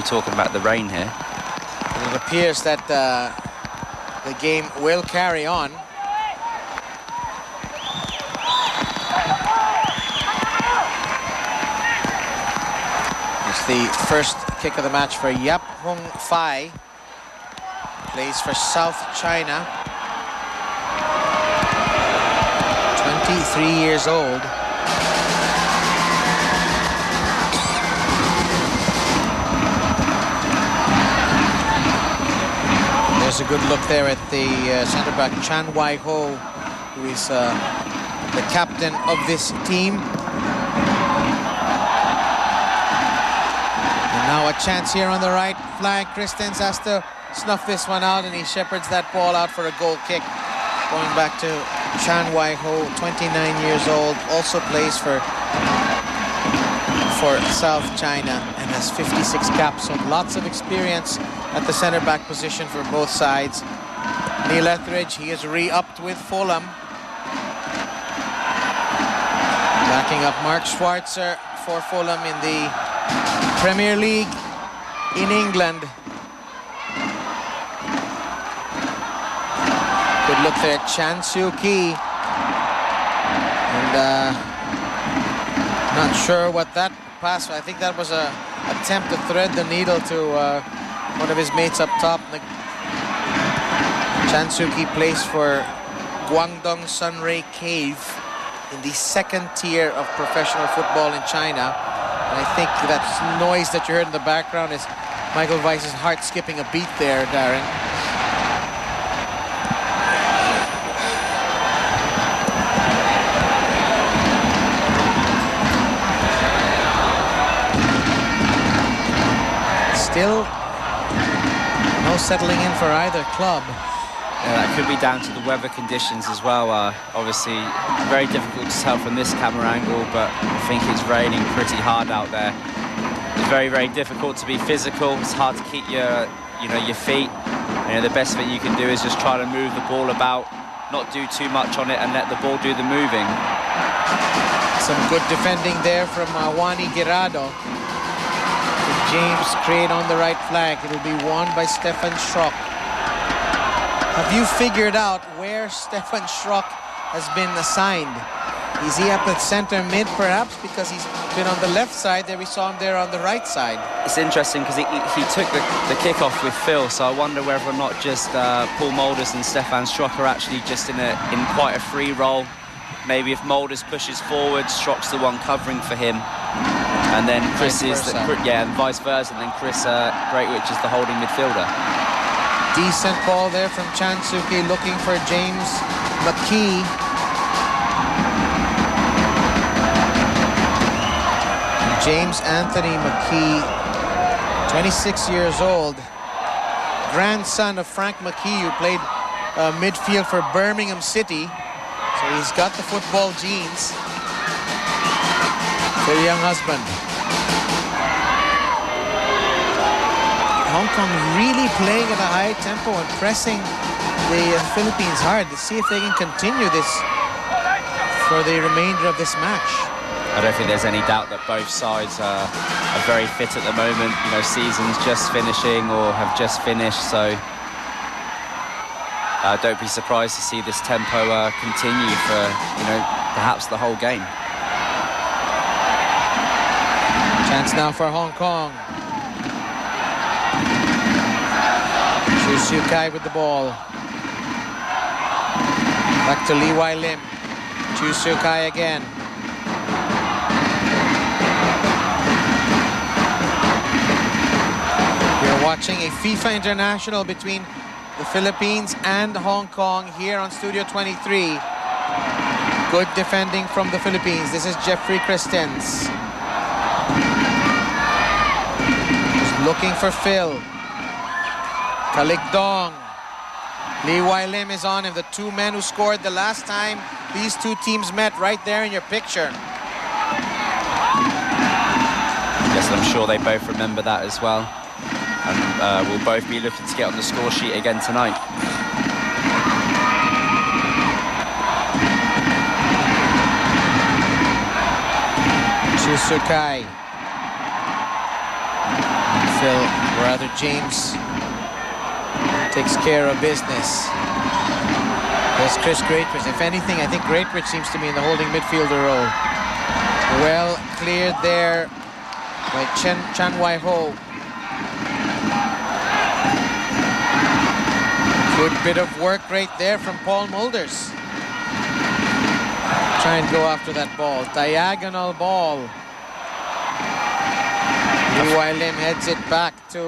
talking about the rain here. It appears that the game will carry on. It's the first kick of the match for Yap Hung Phai. Plays for South China. 23 years old. There's a good look there at the centre back Chan Wai-ho, who is the captain of this team. And now a chance here on the right flank. Christens has to snuff this one out, and he shepherds that ball out for a goal kick. Going back to Chan Wai-ho, 29 years old, also plays for South China and has 56 caps, so lots of experience at the centre back position for both sides. Neil Etheridge, he is re-upped with Fulham. Backing up Mark Schwarzer for Fulham in the Premier League in England. Good look there, Chan Soo-ki. And not sure what that pass, I think that was an attempt to thread the needle to one of his mates up top. Chan Soo-ki plays for Guangdong Sunray Cave in the second tier of professional football in China. And I think that noise that you heard in the background is Michael Weiss's heart skipping a beat there, Darren. Still no settling in for either club. Yeah, that could be down to the weather conditions as well. Obviously, very difficult to tell from this camera angle, but I think it's raining pretty hard out there. It's very, very difficult to be physical. It's hard to keep your feet. The best thing you can do is just try to move the ball about, not do too much on it, and let the ball do the moving. Some good defending there from Wani Girado. James Crane on the right flank. It'll be won by Stefan Schrock. Have you figured out where Stefan Schrock has been assigned? Is he up at center mid perhaps, because he's been on the left side? There we saw him there on the right side. It's interesting because he took the kickoff with Phil, so I wonder whether or not just Paul Molders and Stefan Schrock are actually just in quite a free role. Maybe if Molders pushes forward, Schrock's the one covering for him. And then Chris and vice versa. And then Chris Greatwich is the holding midfielder. Decent ball there from Chan Soo-ki, looking for James McKee. James Anthony McKee, 26 years old, grandson of Frank McKee, who played midfield for Birmingham City. So he's got the football genes for the young husband. Hong Kong really playing at a high tempo and pressing the Philippines hard. Let's see if they can continue this for the remainder of this match. I don't think there's any doubt that both sides are very fit at the moment. Season's just finishing or have just finished, so don't be surprised to see this tempo continue for, perhaps the whole game. Chance now for Hong Kong. Chu Siu Kai with the ball. Back to Lee Wai Lim. Chu Siu Kai again. We're watching a FIFA International between the Philippines and Hong Kong here on Studio 23. Good defending from the Philippines. This is Jeffrey Christens. Looking for Phil. Kaligdong. Lee Wai Lim is on him. The two men who scored the last time these two teams met, right there in your picture. Yes, I'm sure they both remember that as well. And we'll both be looking to get on the score sheet again tonight. Chu Siu Kai. James takes care of business. There's Chris Greatwich. If anything, I think Greatwich seems to be in the holding midfielder role. Well cleared there by Chan Wai Ho. Good bit of work right there from Paul Mulders. Try and go after that ball. Diagonal ball. Lee Wai Lim heads it back to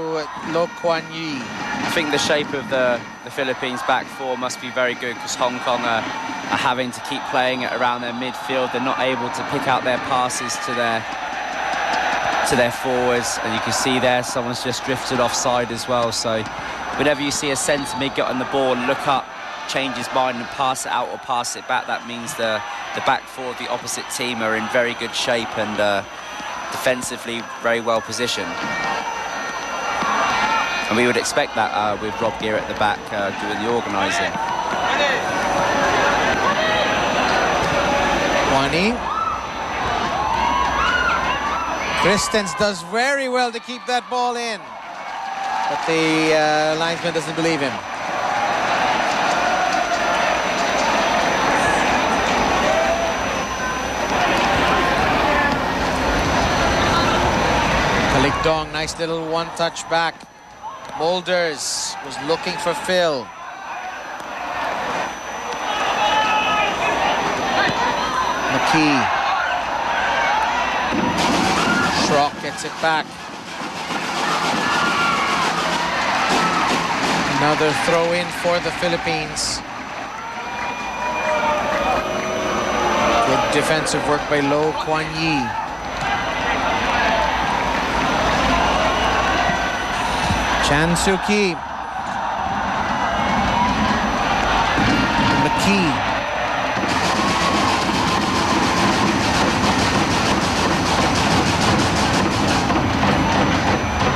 Lo Kuan Yi. I think the shape of the Philippines back four must be very good because Hong Kong are having to keep playing it around their midfield. They're not able to pick out their passes to their forwards, and you can see there someone's just drifted offside as well. So whenever you see a centre mid get on the ball, look up, change his mind and pass it out or pass it back, that means the back four of the opposite team are in very good shape and defensively very well positioned. And we would expect that with Rob Gear at the back doing the organising. Wani. Christens does very well to keep that ball in. But the linesman doesn't believe him. Kalik Dong, nice little one-touch back. Mulders was looking for Phil. McKee. Schrock gets it back. Another throw in for the Philippines. Good defensive work by Lo Kuan Yi. Chan Soo-ki. McKee.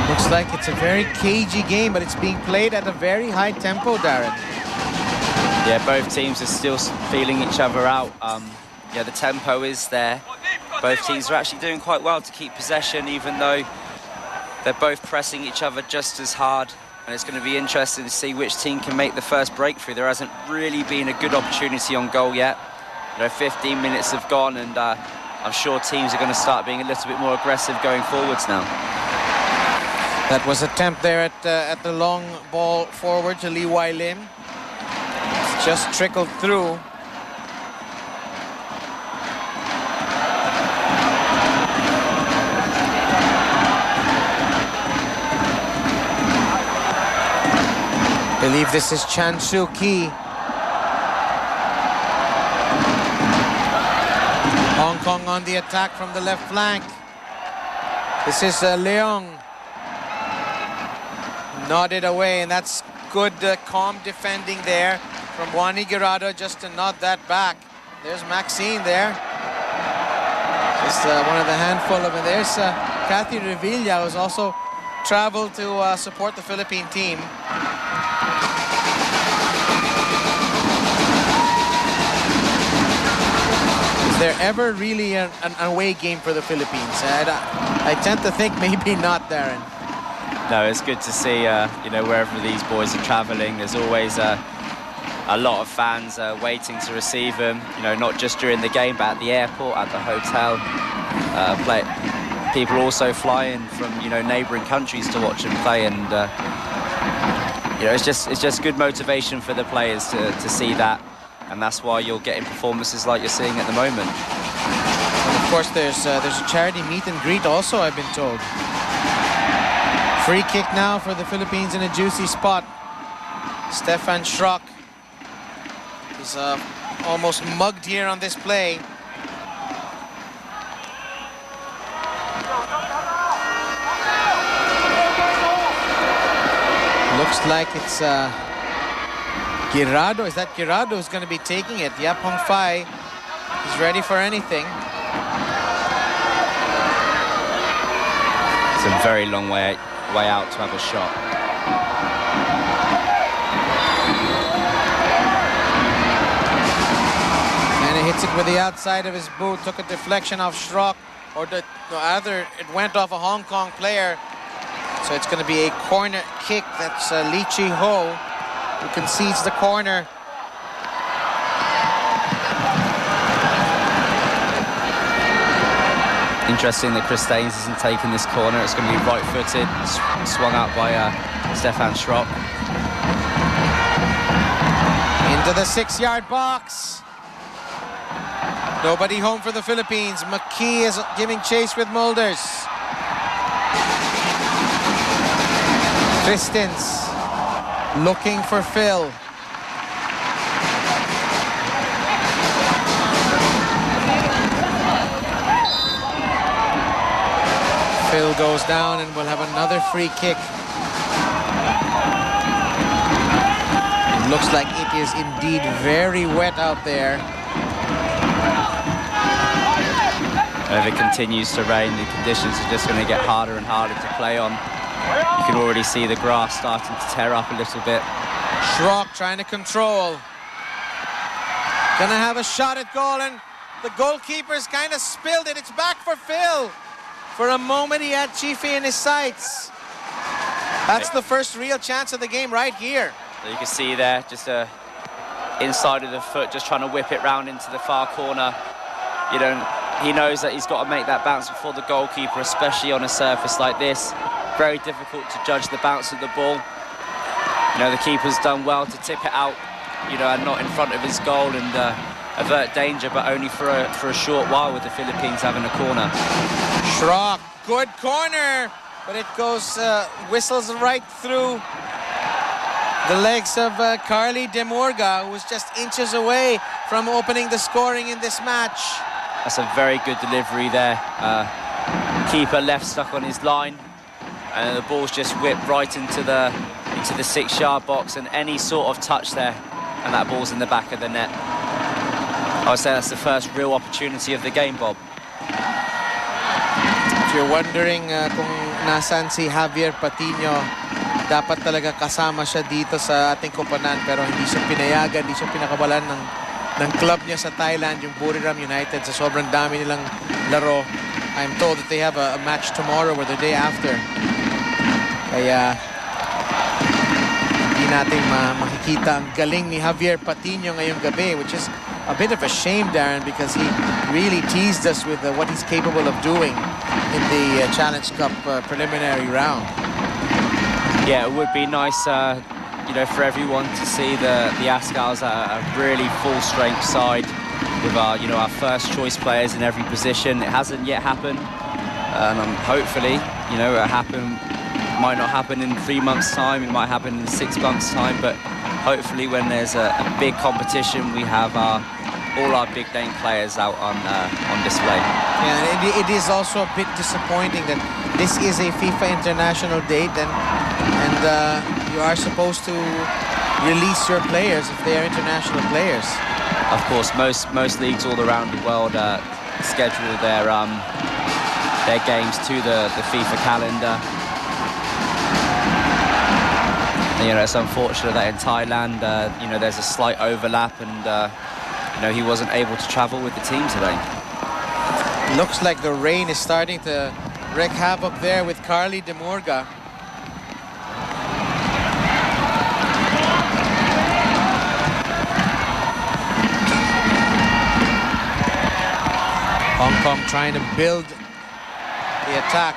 Looks like it's a very cagey game, but it's being played at a very high tempo, Darren. Yeah, both teams are still feeling each other out. Yeah, the tempo is there. Both teams are actually doing quite well to keep possession, even though they're both pressing each other just as hard, and it's going to be interesting to see which team can make the first breakthrough. There hasn't really been a good opportunity on goal yet. 15 minutes have gone, and I'm sure teams are going to start being a little bit more aggressive going forwards now. That was an attempt there at the long ball forward to Lee Wai Lim. It's just trickled through. I believe this is Chan Soo-ki. Hong Kong on the attack from the left flank. This is Leong. Nodded away, and that's good calm defending there from Wani Guirado just to nod that back. There's Maxine there. Just one of the handful of it. There's Kathy Revilla, who's also traveled to support the Philippine team. Is there ever really an away game for the Philippines? I tend to think maybe not, Darren. No, it's good to see, wherever these boys are travelling, there's always a lot of fans waiting to receive them, not just during the game, but at the airport, at the hotel. People also fly in from, neighbouring countries to watch them play, and, it's just good motivation for the players to see that, and that's why you're getting performances like you're seeing at the moment. And of course, there's a charity meet and greet also, I've been told. Free kick now for the Philippines in a juicy spot. Stefan Schrock is almost mugged here on this play. Looks like it's Guirado. Is that Guirado who's going to be taking it? Yap Hong Fai is ready for anything. It's a very long way out to have a shot. And he hits it with the outside of his boot. Took a deflection off Schrock, or rather it went off a Hong Kong player. So it's going to be a corner kick. That's Lee Chi-ho who concedes the corner. Interesting that Chris Staines isn't taking this corner. It's going to be right-footed, swung out by Stefan Schrock. Into the 6-yard box. Nobody home for the Philippines. McKee is giving chase with Mulders. Christens looking for Phil. Phil goes down and we'll have another free kick. It looks like it is indeed very wet out there. If it continues to rain, the conditions are just going to get harder and harder to play on. You can already see the grass starting to tear up a little bit. Schrock trying to control. Gonna have a shot at goal, and the goalkeeper's kind of spilled it. It's back for Phil. For a moment, he had Chifi in his sights. That's the first real chance of the game right here. You can see there, just inside of the foot, just trying to whip it round into the far corner. He knows that he's got to make that bounce before the goalkeeper, especially on a surface like this. Very difficult to judge the bounce of the ball. The keeper's done well to tip it out, and not in front of his goal and avert danger, but only for a short while with the Philippines having a corner. Schrock, good corner, but it goes, whistles right through the legs of Carly Demurga, who was just inches away from opening the scoring in this match. That's a very good delivery there. Keeper left stuck on his line, and the ball's just whipped right into the 6-yard box, and any sort of touch there, and that ball's in the back of the net. I would say that's the first real opportunity of the game, Bob. If you're wondering kung nasan si Javier Patino, dapat talaga kasama siya dito sa ating koponan, pero hindi siya pinayagan, hindi siya pinakabalan ng club niya sa Thailand, yung Buriram United, sa sobrang dami nilang laro. I'm told that they have a match tomorrow or the day after. Kaya hindi natin makikita ang galing ni Javier Patino ngayong gabi, which is a bit of a shame, Darren, because he really teased us with what he's capable of doing in the Challenge Cup preliminary round. Yeah, it would be nice, for everyone to see the Azkals at a really full-strength side with our first choice players in every position. It hasn't yet happened, and hopefully, it might not happen in 3 months' time. It might happen in 6 months' time, but hopefully, when there's a big competition, we have all our big name players out on display. Yeah, and it is also a bit disappointing that this is a FIFA international date, and you are supposed to release your players if they are international players. Of course, most leagues all around the world schedule their games to the FIFA calendar. And, it's unfortunate that in Thailand, there's a slight overlap, and he wasn't able to travel with the team today. Looks like the rain is starting to wreak havoc there with Carly Demurga. Hong Kong trying to build the attack.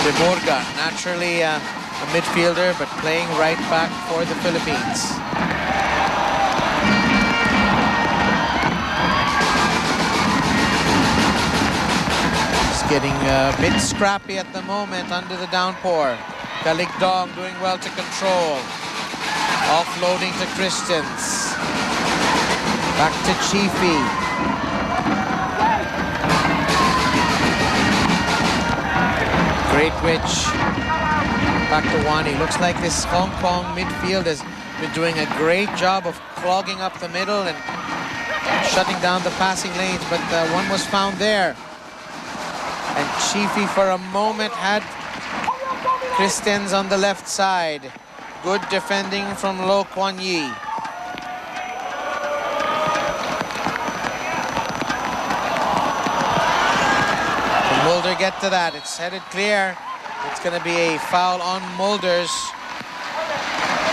Demurga, naturally a midfielder, but playing right back for the Philippines. It's getting a bit scrappy at the moment under the downpour. Kaligdong doing well to control. Offloading to Christians. Back to Chifi. Great Witch. Back to Wani. Looks like this Hong Kong midfield has been doing a great job of clogging up the middle and shutting down the passing lanes, but one was found there. And Chifi for a moment had Christians on the left side. Good defending from Lo Kuan Yi. Mulder get to that? It's headed clear. It's going to be a foul on Mulders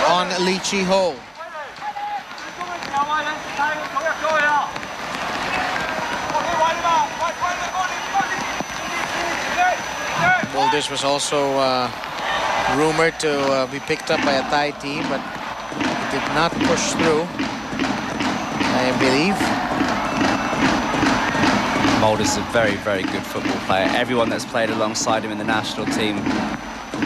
on Lychee Ho. Mulders was also rumored to be picked up by a Thai team, but it did not push through, I believe. Mulder's a very, very good football player. Everyone that's played alongside him in the national team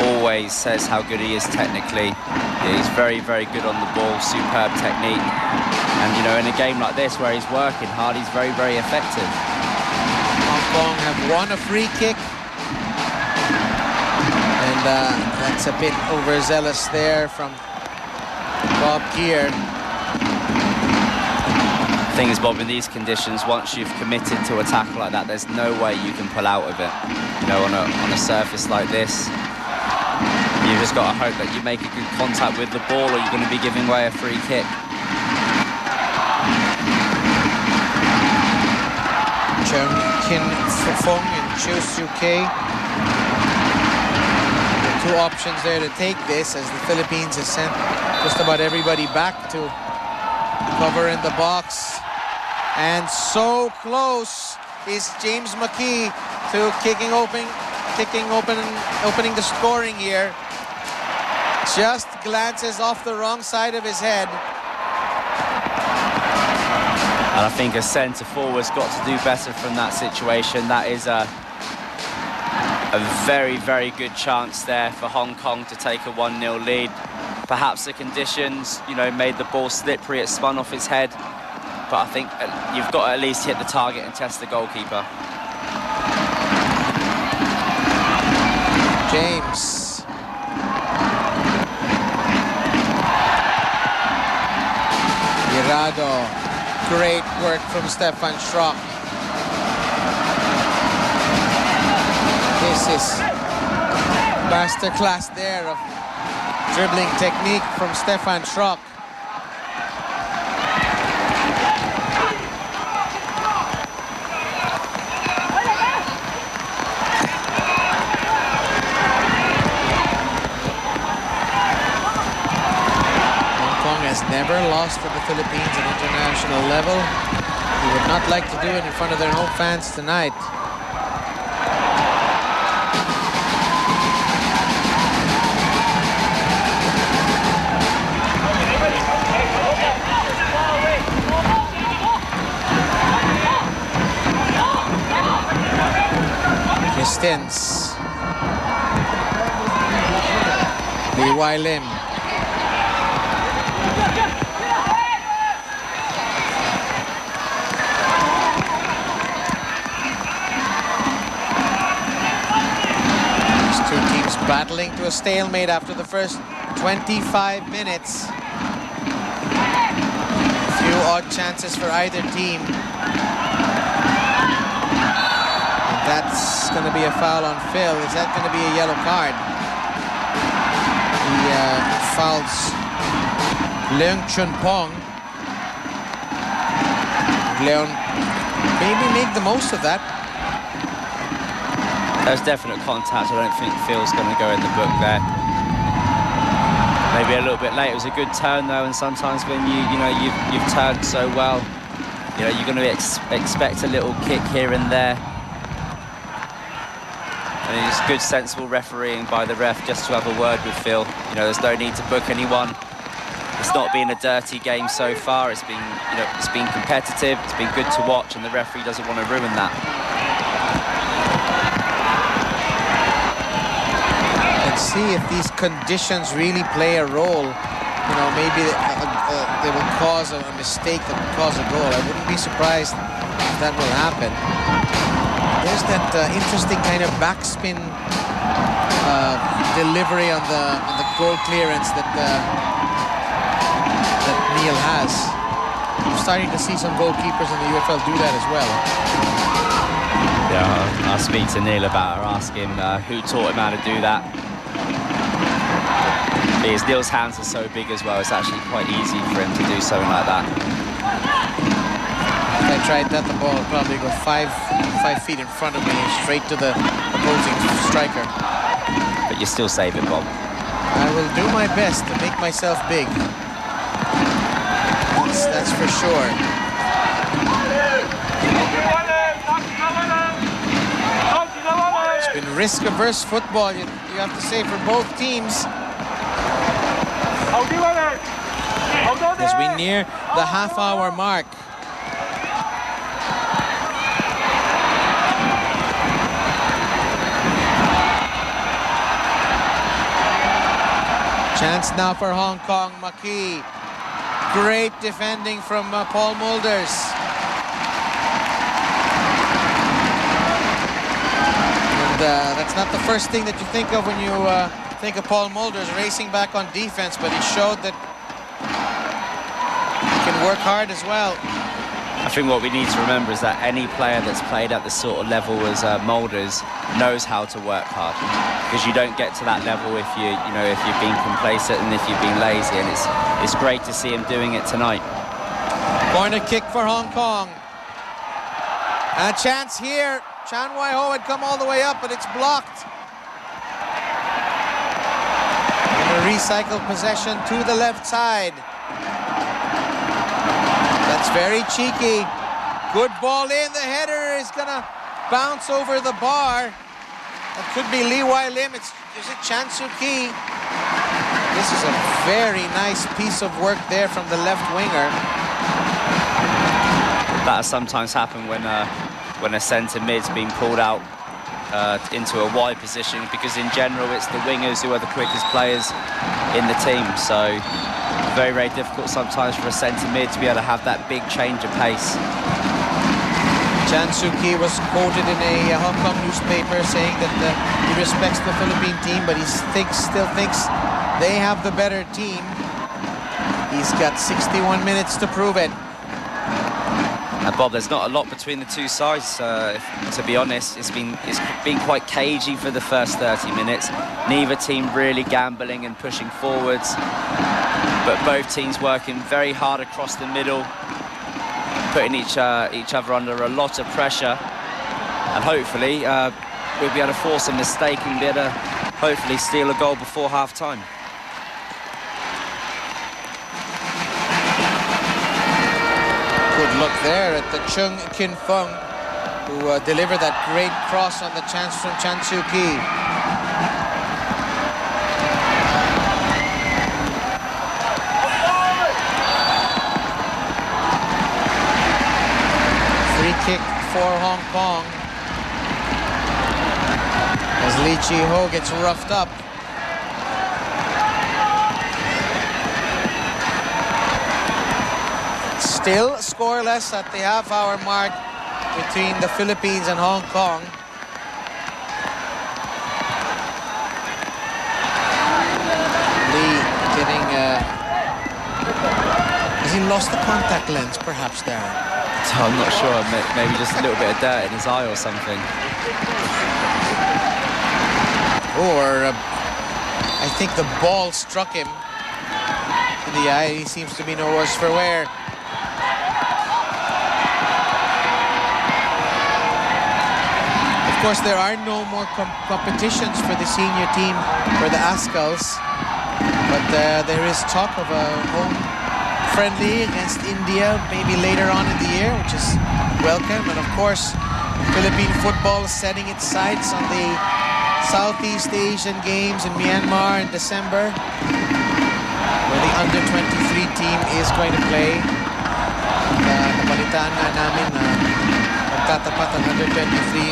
always says how good he is technically. Yeah, he's very, very good on the ball, superb technique. And, you know, in a game like this where he's working hard, he's very, very effective. Hong Kong have won a free kick. And that's a bit overzealous there from Bob Keir. The thing is, Bob, in these conditions, once you've committed to a tackle like that, there's no way you can pull out of it. You know, on a surface like this, you've just got to hope that you make a good contact with the ball or you're going to be giving away a free kick. Chung Kin Fong and Chiu Siu Kei. Two options there to take this, as the Philippines has sent just about everybody back to cover in the box. And so close is James McKee to opening the scoring here. Just glances off the wrong side of his head. And I think a centre forward's got to do better from that situation. That is a very, very good chance there for Hong Kong to take a 1-0 lead. Perhaps the conditions, you know, made the ball slippery, it spun off his head. But I think you've got to at least hit the target and test the goalkeeper. James. Girado. Great work from Stefan Schrock. This is masterclass there of dribbling technique from Stefan Schrock. Has never lost to the Philippines at international level. He would not like to do it in front of their home fans tonight. Christens. Lee Wai Lim. Battling to a stalemate after the first 25 minutes. A few odd chances for either team. And that's going to be a foul on Phil. Is that going to be a yellow card? He fouls Leung Chun Pong. Leon maybe make the most of that. There's definite contact. I don't think Phil's going to go in the book there. Maybe a little bit late. It was a good turn though, and sometimes when you've turned so well, you know, you're going to expect a little kick here and there. And it's good, sensible refereeing by the ref just to have a word with Phil. You know, there's no need to book anyone. It's not been a dirty game so far. It's been, you know, it's been competitive. It's been good to watch, and the referee doesn't want to ruin that. See if these conditions really play a role. You know, maybe they will cause a mistake that will cause a goal. I wouldn't be surprised if that will happen. There's that interesting kind of backspin delivery on the goal clearance that Neil has. I'm starting to see some goalkeepers in the UFL do that as well. Yeah, I'll speak to Neil about it, ask him who taught him how to do that. Because Neil's hands are so big as well, it's actually quite easy for him to do something like that. If I tried that, the ball would probably go 5 feet in front of me, straight to the opposing striker. But you still save it, Bob. I will do my best to make myself big. That's for sure. It's been risk-averse football, you have to say, for both teams. As we near the half-hour mark. Chance now for Hong Kong. Maki. Great defending from Paul Mulders. And that's not the first thing that you think of when you think of Paul Mulders racing back on defense, but he showed that he can work hard as well. I think what we need to remember is that any player that's played at the sort of level as Mulders knows how to work hard, because you don't get to that level if if you've been complacent and if you've been lazy, and it's great to see him doing it tonight. Corner kick for Hong Kong. And a chance here. Chan Wai-ho had come all the way up, but it's blocked. And a recycled possession to the left side. That's very cheeky. Good ball in. The header is gonna bounce over the bar. That could be Lee Wai Lim. Is it Chan Soo-ki? This is a very nice piece of work there from the left winger. That has sometimes happened when a centre mid's been pulled out into a wide position, because in general it's the wingers who are the quickest players in the team. So very, very difficult sometimes for a centre mid to be able to have that big change of pace. Chan Soo-ki was quoted in a Hong Kong newspaper saying that he respects the Philippine team, but he still thinks they have the better team. He's got 61 minutes to prove it. Bob, there's not a lot between the two sides, to be honest. It's been quite cagey for the first 30 minutes. Neither team really gambling and pushing forwards, but both teams working very hard across the middle, putting each other under a lot of pressure, and hopefully we'll be able to force a mistake and be able to hopefully steal a goal before half-time. Good look there at the Chung Kin Fung, who delivered that great cross on the chance from Chan Soo-ki. Free kick for Hong Kong as Lee Chi-ho gets roughed up. Still scoreless at the half-hour mark between the Philippines and Hong Kong. Lee getting... has he lost the contact lens, perhaps, Darren? I'm not sure. Maybe just a little bit of dirt in his eye or something. Or I think the ball struck him in the eye. He seems to be no worse for wear. Of course, there are no more competitions for the senior team for the Azkals, but there is talk of a home friendly against India maybe later on in the year, which is welcome. And of course, Philippine football is setting its sights on the Southeast Asian Games in Myanmar in December, where the under-23 team is going to play. Nabalitaan nga namin na magtatapat ang under-23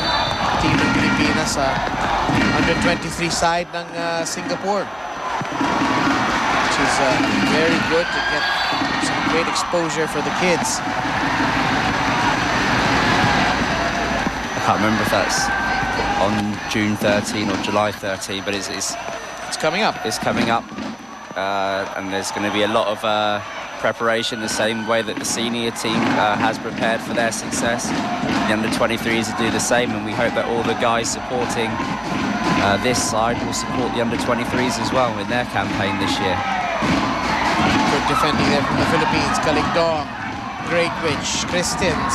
team ng Pilipinas sa under-23 side ng Singapore, which is very good to get some great exposure for the kids. I can't remember if that's on June 13 or July 13, but it's coming up. It's coming up, and there's going to be a lot of preparation the same way that the senior team has prepared for their success. The under-23s will do the same, and we hope that all the guys supporting this side will support the under-23s as well in their campaign this year. Good defending there from the Philippines. Kaligdong Greatwich. Christians.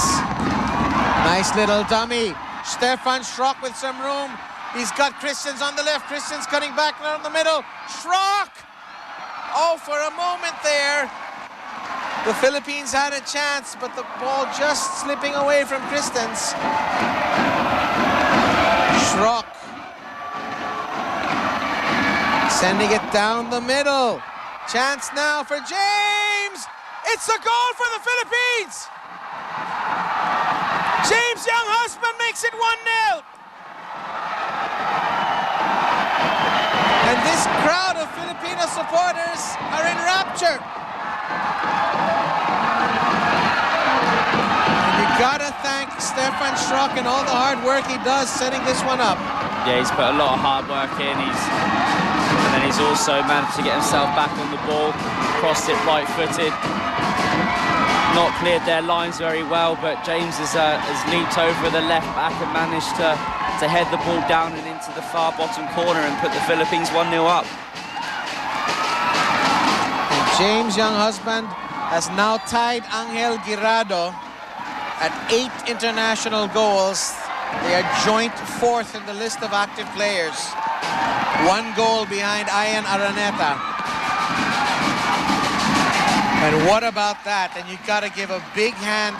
Nice little dummy. Stefan Schrock with some room. He's got Christians on the left. Christians cutting back down the middle. Schrock! Oh, for a moment there, the Philippines had a chance, but the ball just slipping away from Christians. Schrock sending it down the middle. Chance now for James. It's a goal for the Philippines. James Younghusband makes it 1-0. And this crowd of Filipino supporters are in rapture. And you gotta thank Stefan Schrock and all the hard work he does setting this one up. Yeah, he's put a lot of hard work in. And then he's also managed to get himself back on the ball, crossed it right-footed. Not cleared their lines very well, but James has leaped over the left back and managed to head the ball down and into the far bottom corner and put the Philippines 1-0 up. And James Younghusband has now tied Angel Guirado at 8 international goals. They are joint 4th in the list of active players. 1 goal behind Ian Araneta. And what about that? And you got to give a big hand,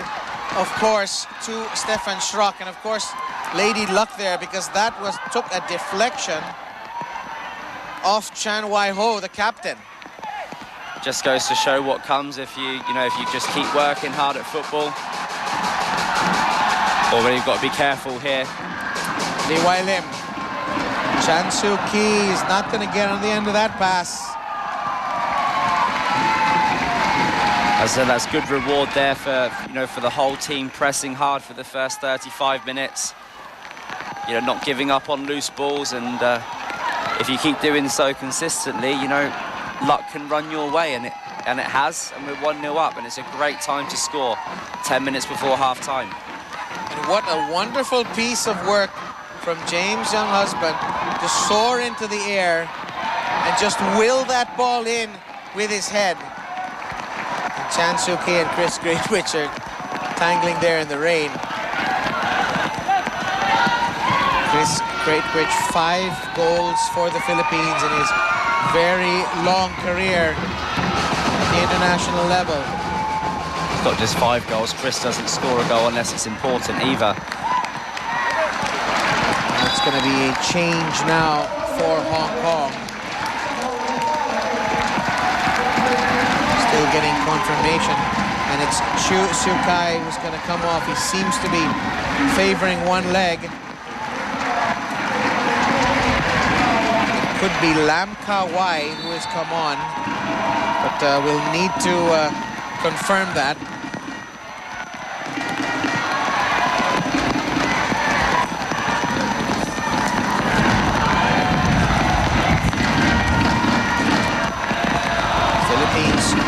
of course, to Stefan Schrock. And of course, Lady Luck there, because that took a deflection off Chan Wai Ho, the captain. Just goes to show what comes if you just keep working hard at football. Although you've got to be careful here. Lee Wai Lim. Chan Soo Ki is not going to get on the end of that pass. As I said, that's good reward there for the whole team pressing hard for the first 35 minutes. Not giving up on loose balls, and if you keep doing so consistently, luck can run your way, and it has, and we're 1-0 up, and it's a great time to score 10 minutes before half-time. And what a wonderful piece of work from James Younghusband to soar into the air and just will that ball in with his head. And Chan Soo Ki and Chris Greatwich are tangling there in the rain. Chris Greatwich, 5 goals for the Philippines in his very long career at the international level. He's got just 5 goals. Chris doesn't score a goal unless it's important either. It's going to be a change now for Hong Kong. Still getting confirmation, and it's Chu Siu Kai who's going to come off. He seems to be favoring one leg. It could be Lam Ka Wai who has come on, but we'll need to confirm that.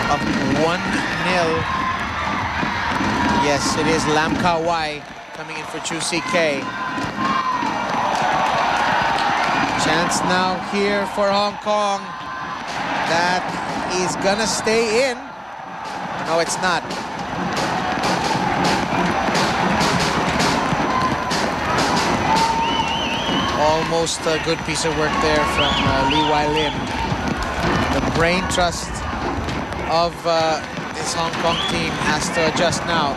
Up 1-0. Yes, it is Lam Ka Wai coming in for Chu CK. Chance now here for Hong Kong. That is gonna stay in. No, it's not. Almost a good piece of work there from Lee Wai Lim. The brain trust of this Hong Kong team has to adjust now.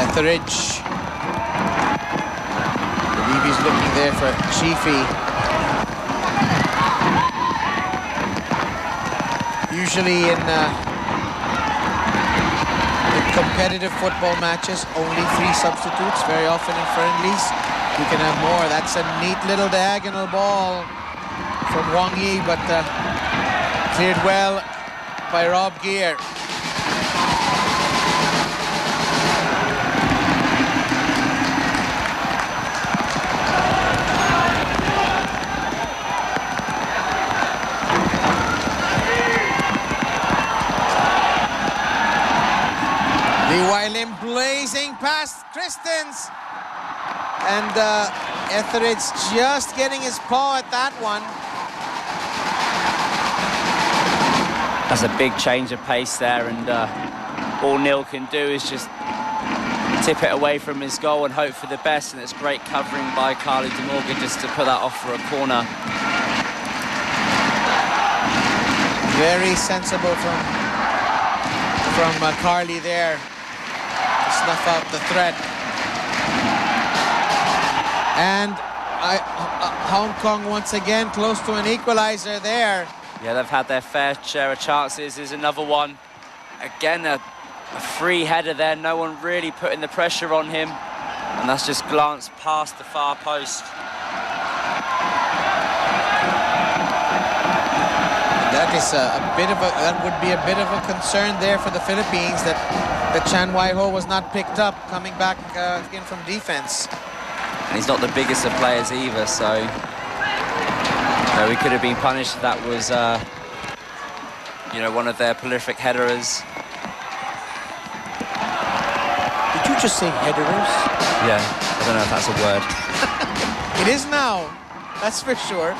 Etheridge. I believe he's looking there for Chiefy. Usually in competitive football matches, only 3 substitutes. Very often in friendlies, you can have more. That's a neat little diagonal ball from Wang Yi, but cleared well by Rob Gear. Lee Wai Lim blazing past Christens. And Etheridge just getting his paw at that one. That's a big change of pace there, and all Neil can do is just tip it away from his goal and hope for the best, and it's great covering by Carly De Morgan just to put that off for a corner. Very sensible from Carly there to snuff out the threat. And Hong Kong once again close to an equalizer there. Yeah, they've had their fair share of chances. There's another one. Again, a free header there. No one really putting the pressure on him. And that's just glanced past the far post. That would be a bit of a concern there for the Philippines, that Chan Wai-ho was not picked up coming back in from defense. And he's not the biggest of players either, so he could have been punished if that was, one of their prolific headers. Did you just say headers? Yeah, I don't know if that's a word. It is now, that's for sure.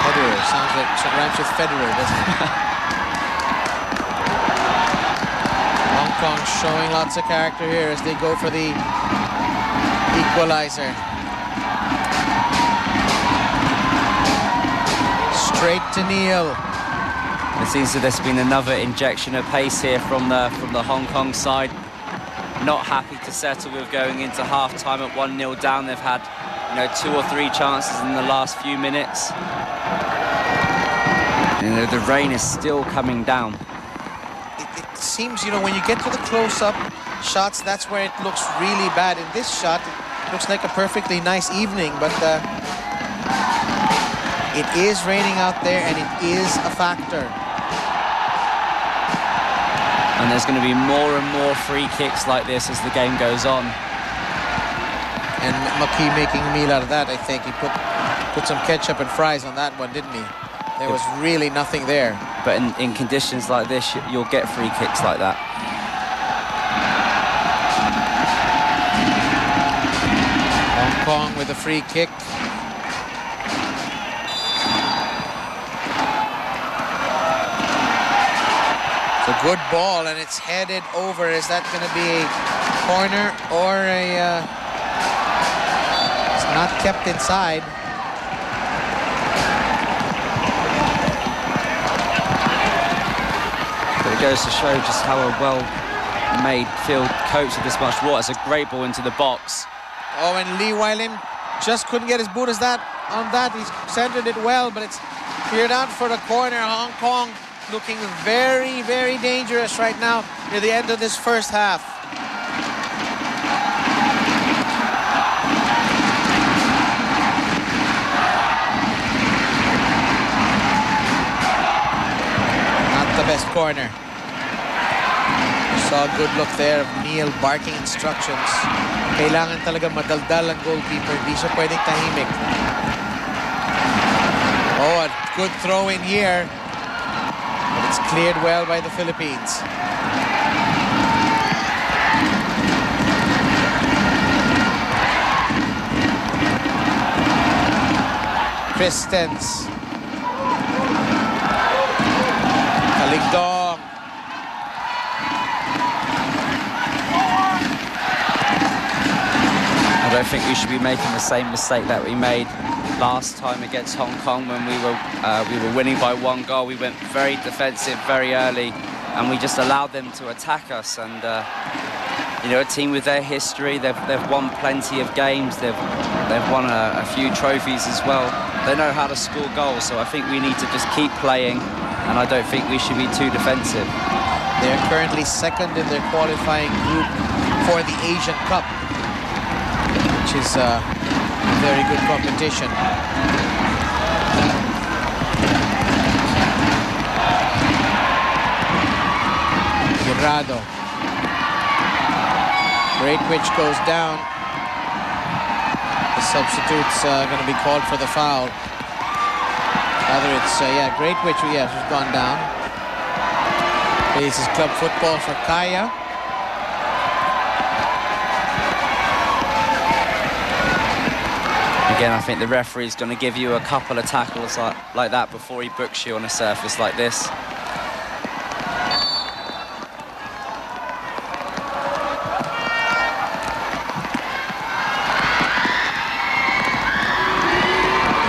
Federer sounds like it rhymes with Federer, doesn't it? Hong Kong showing lots of character here as they go for the equalizer. Straight to Neil. It seems that there's been another injection of pace here from the Hong Kong side. Not happy to settle with going into half-time at 1-0 down. They've had 2 or 3 chances in the last few minutes. The rain is still coming down. It seems, when you get to the close-up shots, that's where it looks really bad. In this shot, it looks like a perfectly nice evening, but it is raining out there, and it is a factor. And there's going to be more and more free kicks like this as the game goes on. And McKee making a meal out of that, I think. He put some ketchup and fries on that one, didn't he? There was really nothing there. But in conditions like this, you'll get free kicks like that. Hong Kong with a free kick. It's a good ball, and it's headed over. Is that going to be a corner or a... It's not kept inside. But it goes to show just how a well-made field coach of this much water. It's a great ball into the box. Oh, and Lee Wai-lim just couldn't get his boot on that. He's centered it well, but it's cleared out for the corner. Hong Kong looking very, very dangerous right now near the end of this first half. The best corner. Saw a good look there of Neil barking instructions. Kailangan talaga madaldal ang goalkeeper. Hindi siya pwedeng tahimik. Oh, a good throw in here. But it's cleared well by the Philippines. Christens. Kaligdong. I don't think we should be making the same mistake that we made last time against Hong Kong when we were winning by 1 goal. We went very defensive very early, and we just allowed them to attack us. And a team with their history, they've won plenty of games. They've won a few trophies as well. They know how to score goals, so I think we need to just keep playing, and I don't think we should be too defensive. They're currently second in their qualifying group for the Asian Cup, which is a very good competition. Guirado. Greatwich goes down. The substitute's going to be called for the foul. Rather, it's, Greatwich, who's gone down. Plays his club football for Kaya. Again, I think the referee's going to give you a couple of tackles like that before he books you on a surface like this.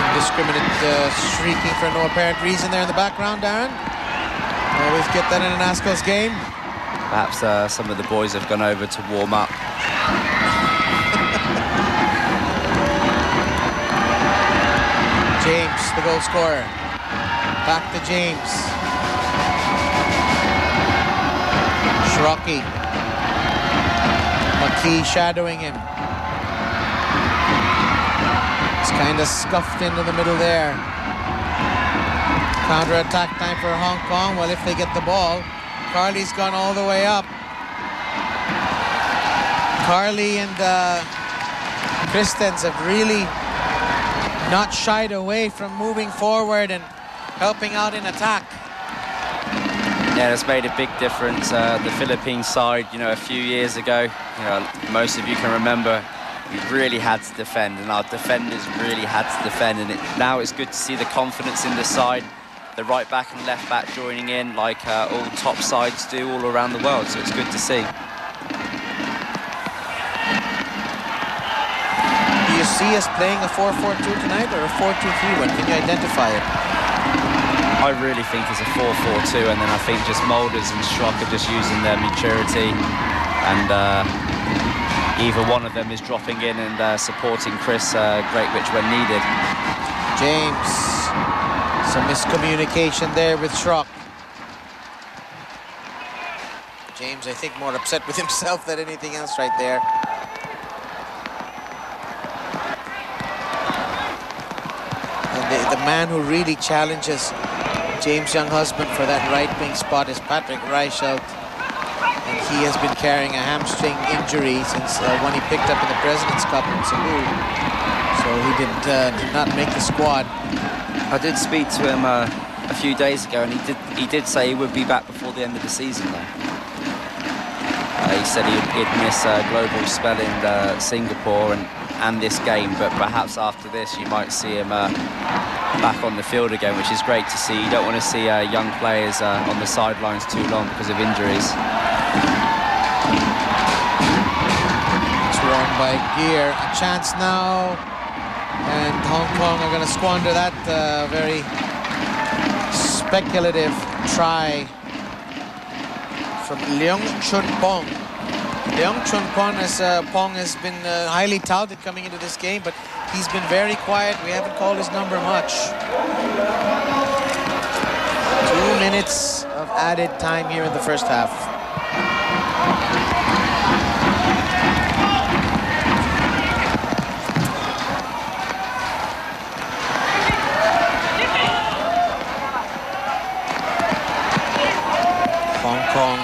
Indiscriminate shrieking for no apparent reason there in the background, Darren. Always get that in an Azkals game. Perhaps some of the boys have gone over to warm up. James, the goal scorer. Back to James. Shrocky. McKee shadowing him. It's kind of scuffed into the middle there. Counter-attack time for Hong Kong. Well, if they get the ball, Carly's gone all the way up. Carly and Christens have really not shied away from moving forward and helping out in attack. Yeah, that's made a big difference. The Philippine side, you know, a few years ago, you know, most of you can remember, we really had to defend, and our defenders really had to defend. And now it's good to see the confidence in the side, the right back and left back joining in, like all top sides do all around the world. So it's good to see. Do you see us playing a 4-4-2 tonight or a 4-2-3-1? Can you identify it? I really think it's a 4-4-2, and then I think just Moulders and Schrock are just using their maturity, and either one of them is dropping in and supporting Chris Greatwich when needed. James, some miscommunication there with Schrock. James, I think, more upset with himself than anything else right there. And the man who really challenges James Younghusband for that right wing spot is Patrick Reichelt. And he has been carrying a hamstring injury since when he picked up in the President's Cup in Cebu. So he did not make the squad. I did speak to him a few days ago, and he did say he would be back before the end of the season, though. He said he'd miss a global spell in Singapore and this game, but perhaps after this you might see him back on the field again, which is great to see. You don't want to see young players on the sidelines too long because of injuries. It's won by Gear. A chance now, and Hong Kong are going to squander that very speculative try from Leung Chun Pong. Leung Chun Pong has been highly touted coming into this game, but he's been very quiet. We haven't called his number much. 2 minutes of added time here in the first half. Hong Kong,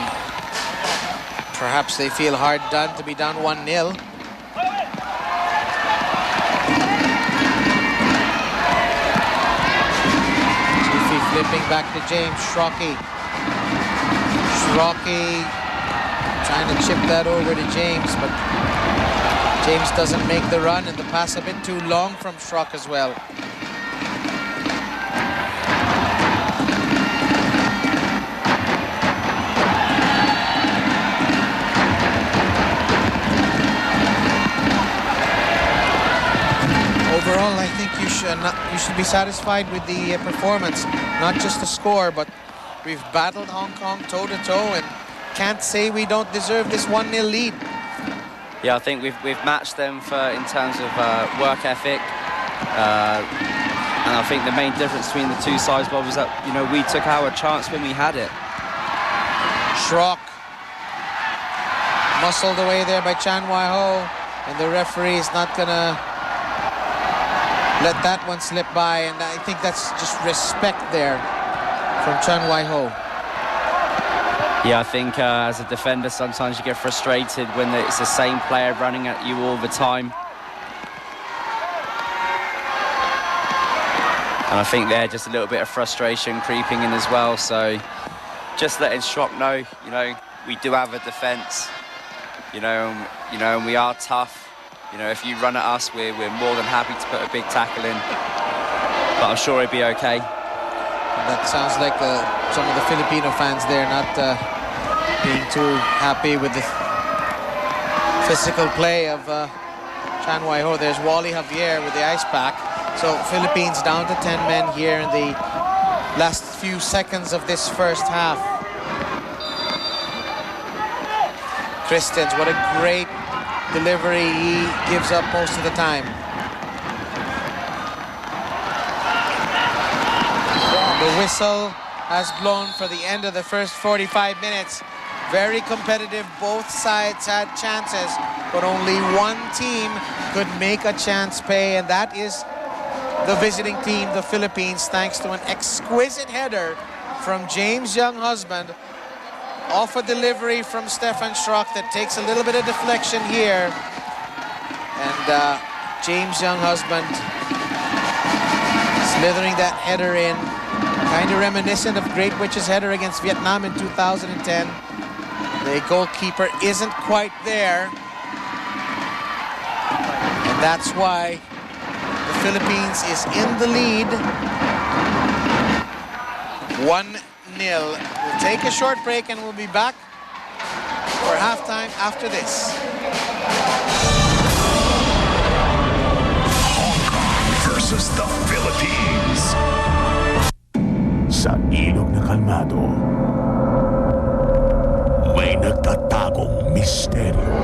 perhaps they feel hard done to be down 1-0. Flipping back to James. Shrocky trying to chip that over to James, but James doesn't make the run, and the pass a bit too long from Schrock as well. Overall, I think you should be satisfied with the performance, not just the score, but we've battled Hong Kong toe-to-toe and can't say we don't deserve this 1-0 lead. Yeah, I think we've matched them in terms of work ethic, and I think the main difference between the two sides, Bob, was that, you know, we took our chance when we had it. Schrock muscled away there by Chan Wai-ho, and the referee is not gonna let that one slip by, and I think that's just respect there from Chan Wai-ho. Yeah, I think as a defender sometimes you get frustrated when it's the same player running at you all the time. And I think there just a little bit of frustration creeping in as well, so just letting Schrock know, you know, we do have a defence, you know, and we are tough. You know, if you run at us, we're more than happy to put a big tackle in. But I'm sure he'll be okay. That sounds like some of the Filipino fans there not being too happy with the physical play of Chan Wai Ho. There's Wally Javier with the ice pack. So Philippines down to 10 men here in the last few seconds of this first half. Christians, what a great delivery he gives up most of the time. The whistle has blown for the end of the first 45 minutes. Very competitive, both sides had chances, but only one team could make a chance pay, and that is the visiting team, the Philippines, thanks to an exquisite header from James Young-Husband off a delivery from Stefan Schrock that takes a little bit of deflection here. And James Young-Husband slithering that header in, kind of reminiscent of Great Witch's header against Vietnam in 2010. The goalkeeper isn't quite there. And that's why the Philippines is in the lead. 1-0. We'll take a short break and we'll be back for halftime after this. Hong Kong versus the Philippines. Sa ilog na kalmado, may nagtatagong misteryo.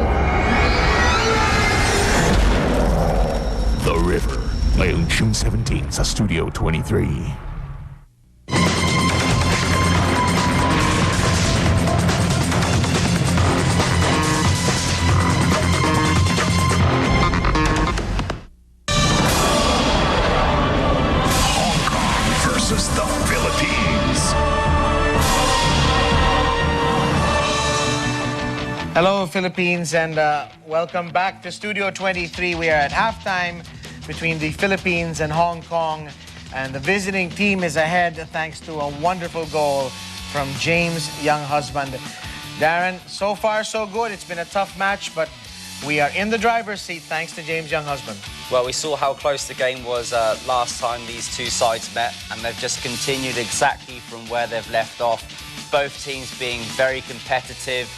The River, ngayong June 17 sa Studio 23. Hello, Philippines, and welcome back to Studio 23. We are at halftime between the Philippines and Hong Kong, and the visiting team is ahead thanks to a wonderful goal from James Young-Husband. Darren, so far so good. It's been a tough match, but we are in the driver's seat thanks to James Young-Husband. Well, we saw how close the game was last time these two sides met, and they've just continued exactly from where they've left off. Both teams being very competitive,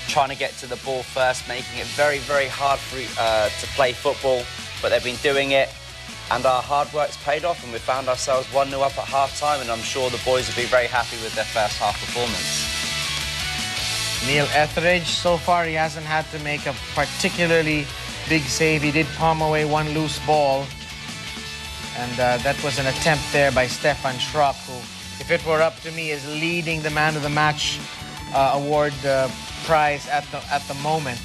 trying to get to the ball first, making it very, very hard to play football, but they've been doing it, and our hard work's paid off, and we found ourselves 1-0 up at half-time, and I'm sure the boys will be very happy with their first half performance. Neil Etheridge, so far he hasn't had to make a particularly big save. He did palm away one loose ball, and that was an attempt there by Stefan Schrock, who, if it were up to me, is leading the Man of the Match award prize at the moment.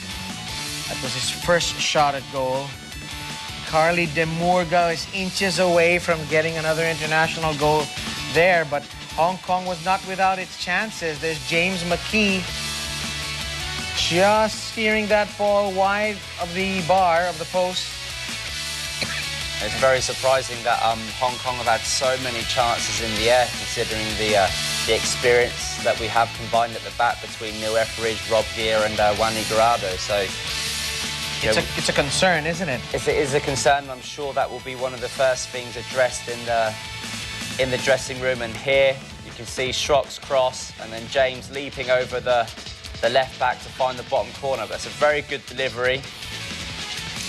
That was his first shot at goal. Carly Demurga is inches away from getting another international goal there, but Hong Kong was not without its chances. There's James McKee just steering that ball wide of the bar of the post. It's very surprising that Hong Kong have had so many chances in the air, considering the experience that we have combined at the back between Neil Etheridge, Rob Gear and Wani Garado. So it's a concern, isn't it? It is a concern. I'm sure that will be one of the first things addressed in the dressing room. And here you can see Schrock's cross, and then James leaping over the left back to find the bottom corner. That's a very good delivery.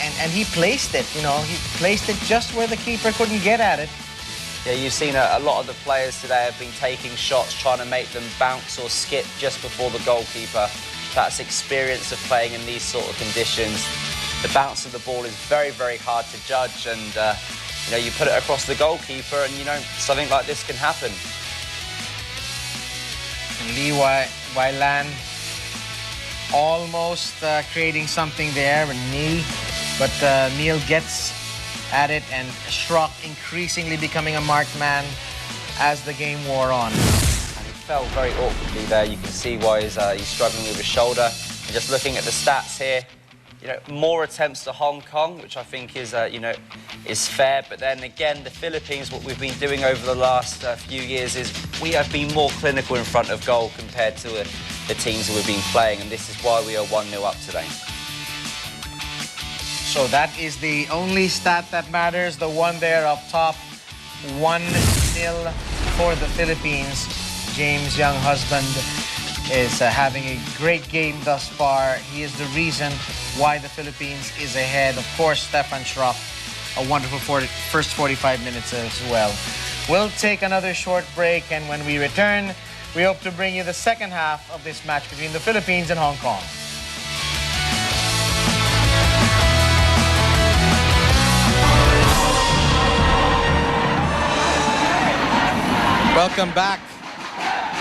And he placed it, you know, he placed it just where the keeper couldn't get at it. Yeah, you've seen a lot of the players today have been taking shots, trying to make them bounce or skip just before the goalkeeper. That's experience of playing in these sort of conditions. The bounce of the ball is very, very hard to judge, and you know, you put it across the goalkeeper and, you know, something like this can happen. And Lee Wai Lan almost creating something there, a knee. But Neil gets at it, and Schrock increasingly becoming a marked man as the game wore on. And he fell very awkwardly there. You can see why he's struggling with his shoulder. And just looking at the stats here, you know, more attempts to Hong Kong, which I think is, you know, is fair. But then again, the Philippines, what we've been doing over the last few years is we have been more clinical in front of goal compared to the teams that we've been playing, and this is why we are 1-0 up today. So that is the only stat that matters. The one there up top, 1-0 for the Philippines. James Young husband is having a great game thus far. He is the reason why the Philippines is ahead. Of course, Stefan Schrock, a wonderful first 45 minutes as well. We'll take another short break, and when we return, we hope to bring you the second half of this match between the Philippines and Hong Kong. Welcome back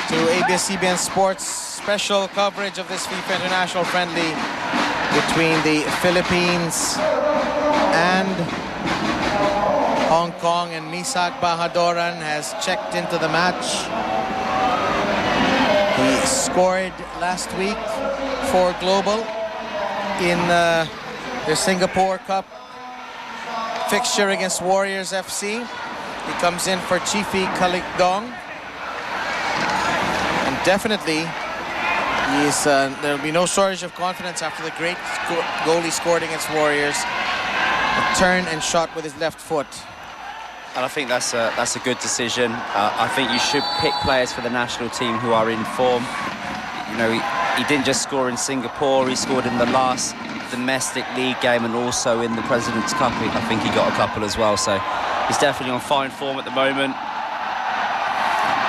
to ABS-CBN Sports special coverage of this FIFA International Friendly between the Philippines and Hong Kong, and Misak Bahadoran has checked into the match. He scored last week for Global in their Singapore Cup fixture against Warriors FC. He comes in for Chifi Kalikdong. And definitely, there'll be no shortage of confidence after the great goal he scored against Warriors. A turn and shot with his left foot. And I think that's a good decision. I think you should pick players for the national team who are in form. You know, he didn't just score in Singapore, he scored in the last domestic league game and also in the President's Cup. I think he got a couple as well, so he's definitely on fine form at the moment.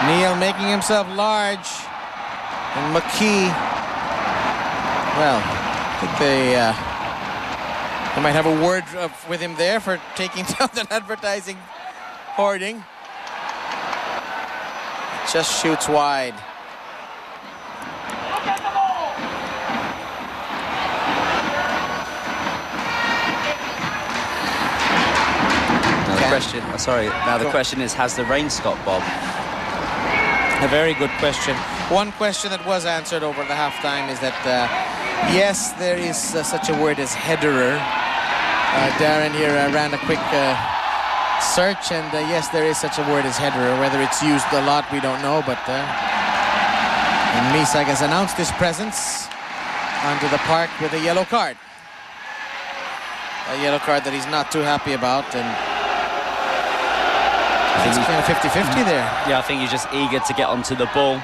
Neil making himself large. And McKee, well, I think they might have a word with him there for taking down that advertising hoarding. Just shoots wide. Now the question is, has the rain stopped, Bob? A very good question. One question that was answered over the halftime is that, yes, there is such a word as headerer. Darren here ran a quick search, and yes, there is such a word as headerer. Whether it's used a lot, we don't know, but and Misak has announced his presence onto the park with a yellow card. A yellow card that he's not too happy about, and it's kind of 50-50 there. Yeah, I think he's just eager to get onto the ball.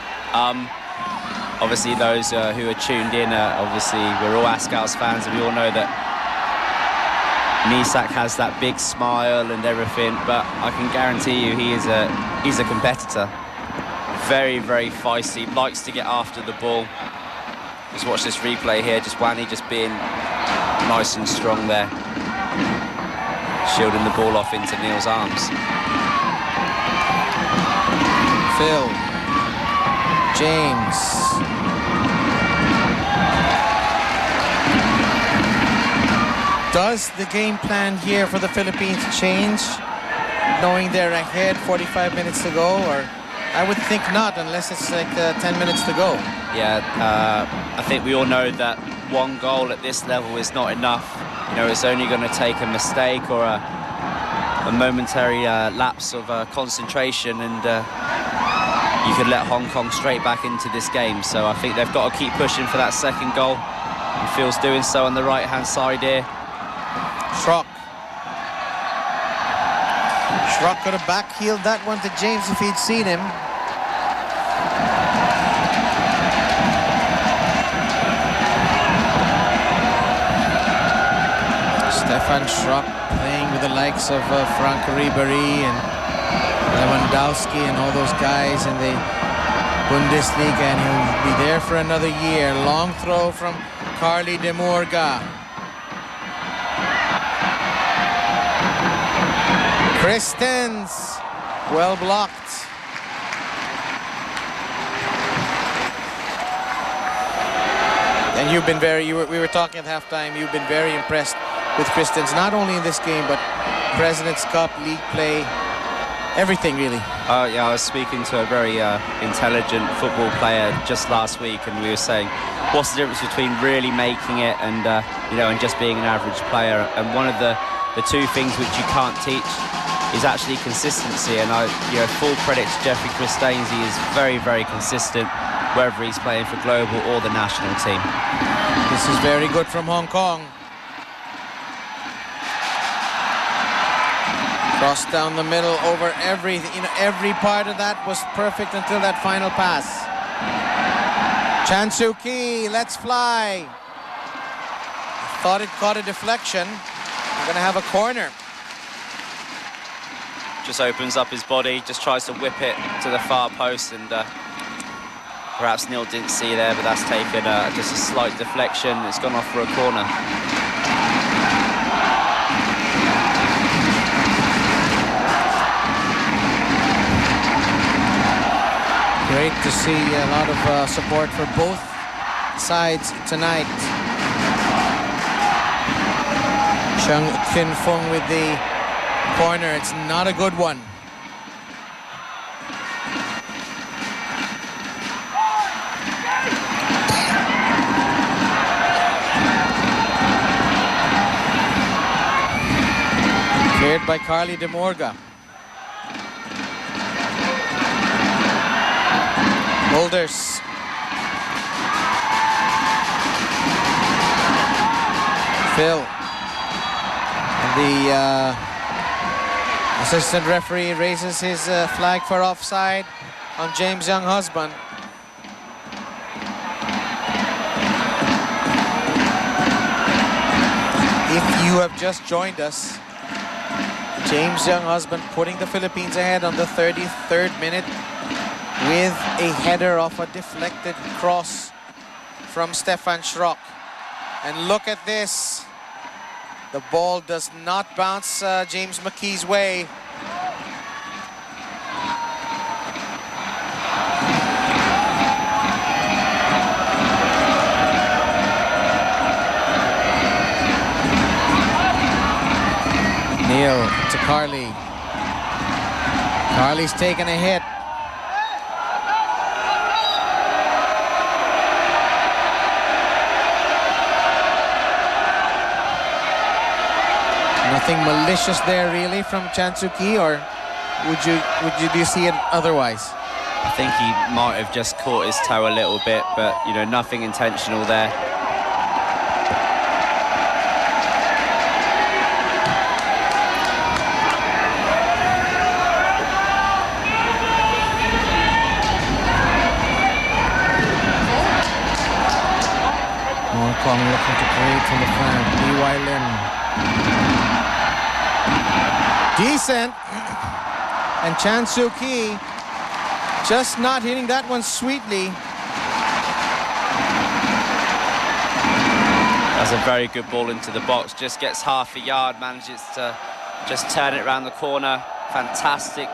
Obviously, those who are tuned in, obviously, we're all Azkals fans, and we all know that Misak has that big smile and everything, but I can guarantee you he's a competitor. Very, very feisty, likes to get after the ball. Just watch this replay here, just Wani just being nice and strong there. Shielding the ball off into Neil's arms. Phil, James. Does the game plan here for the Philippines change, knowing they're ahead 45 minutes to go? Or I would think not, unless it's like 10 minutes to go. Yeah, I think we all know that one goal at this level is not enough. You know, it's only going to take a mistake or a momentary lapse of concentration, and you could let Hong Kong straight back into this game. So I think they've got to keep pushing for that second goal. And Phil's doing so on the right-hand side here. Schrock could have backheeled that one to James if he'd seen him. Stefan Schrock playing with the likes of Frank Ribéry and Lewandowski and all those guys in the Bundesliga, and he'll be there for another year. Long throw from Carly de Murga. Christens, well blocked. And you've been we were talking at halftime, you've been very impressed with Christens, not only in this game, but President's Cup, league play, everything really. Yeah, I was speaking to a very intelligent football player just last week, and we were saying, what's the difference between really making it and and just being an average player? And one of the two things which you can't teach is actually consistency. And full credit to Jeffrey Christens. He is very, very consistent, whether he's playing for Global or the national team. This is very good from Hong Kong. Cross down the middle over every part of that was perfect until that final pass. Chansuki, let's fly. Thought it caught a deflection. We're gonna have a corner. Just opens up his body, just tries to whip it to the far post, and perhaps Neil didn't see there, but that's taken just a slight deflection. It's gone off for a corner. Great to see a lot of support for both sides tonight. Chung Kin Fung with the corner. It's not a good one. Cleared by Carly De Morga. Boulders. Phil. And the assistant referee raises his flag for offside on James Younghusband. If you have just joined us, James Younghusband putting the Philippines ahead on the 33rd minute with a header off a deflected cross from Stefan Schrock. And look at this. The ball does not bounce James McKee's way. Neil to Carly. Carly's taken a hit. Nothing malicious there really from Chansuki, or do you see it otherwise? I think he might have just caught his toe a little bit, but you know, nothing intentional there. Hong Kong looking to create from the flank. B.Y. Lim. Decent. And Chansuki just not hitting that one sweetly. That's a very good ball into the box. Just gets half a yard, manages to just turn it around the corner. Fantastic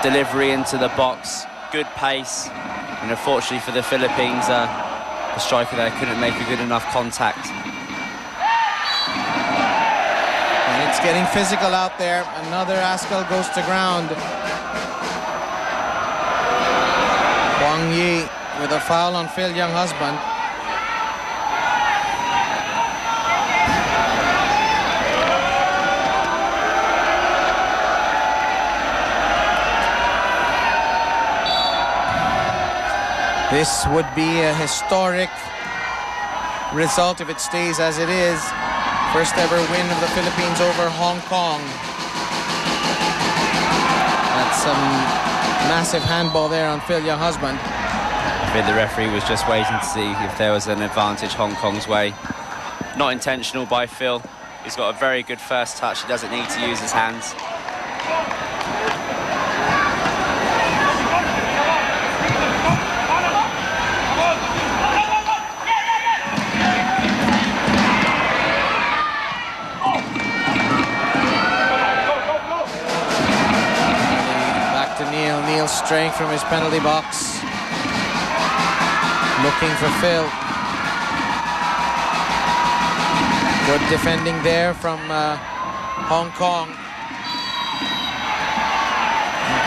delivery into the box. Good pace. And unfortunately for the Philippines, the striker there couldn't make a good enough contact. And it's getting physical out there. Another Azkal goes to ground. Wang Yi with a foul on Phil Younghusband. This would be a historic result if it stays as it is. First ever win of the Philippines over Hong Kong. That's some massive handball there on Phil Younghusband. I think the referee was just waiting to see if there was an advantage Hong Kong's way. Not intentional by Phil. He's got a very good first touch. He doesn't need to use his hands. Neil straying from his penalty box. Looking for Phil. Good defending there from Hong Kong.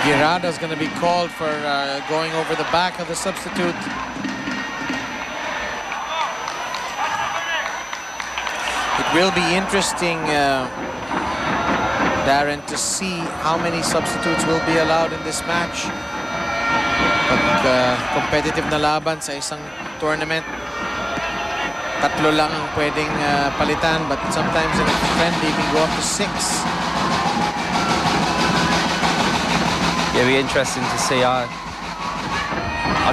Girada's going to be called for going over the back of the substitute. It will be interesting, Darren, to see how many substitutes will be allowed in this match. Pag competitive na laban sa isang tournament, Tatlo lang ang pwedeng palitan, but sometimes in a friendly you can go up to 6. Yeah, it'll be interesting to see. I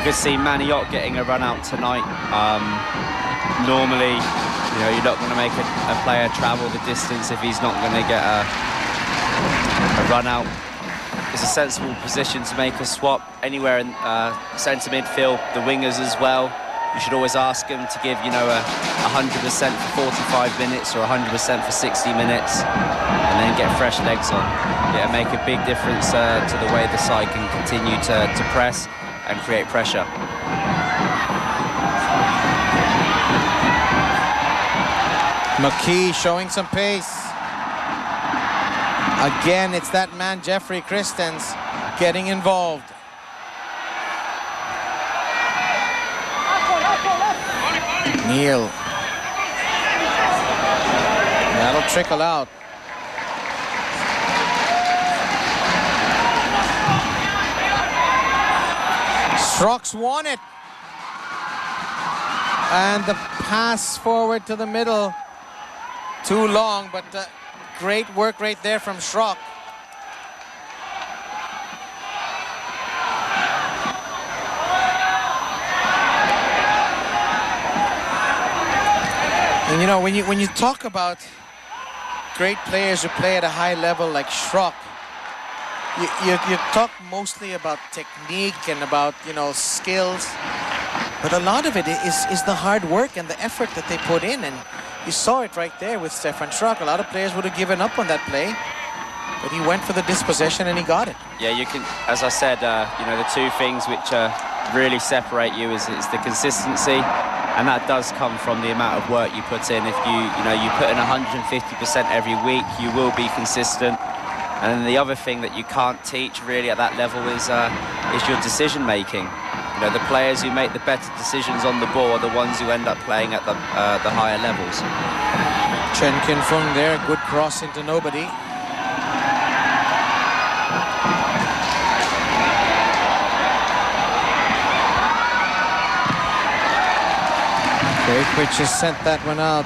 could see Maniot getting a run out tonight. Normally, you know, you're not going to make a player travel the distance if he's not going to get a run out. It's a sensible position to make a swap anywhere in centre midfield, the wingers as well. You should always ask them to give, you know, 100% for 45 minutes or 100% for 60 minutes and then get fresh legs on. Yeah, make a big difference to the way the side can continue to press and create pressure. McKee showing some pace. Again, it's that man, Jeffrey Christens, getting involved. Neil. That'll trickle out. Strox won it. And the pass forward to the middle. Too long, but great work right there from Schrock. And you know, when you talk about great players who play at a high level like Schrock, you talk mostly about technique and about, you know, skills, but a lot of it is the hard work and the effort that they put in, and you saw it right there with Stefan Schrock. A lot of players would have given up on that play, but he went for the dispossession and he got it. Yeah, you can, as I said, you know, the two things which really separate you is the consistency, and that does come from the amount of work you put in. If you put in 150% every week, you will be consistent. And then the other thing that you can't teach really at that level is your decision making. You know, the players who make the better decisions on the ball are the ones who end up playing at the higher levels. Chen Kin-fung there, good cross into nobody. Greatwich has sent that one out.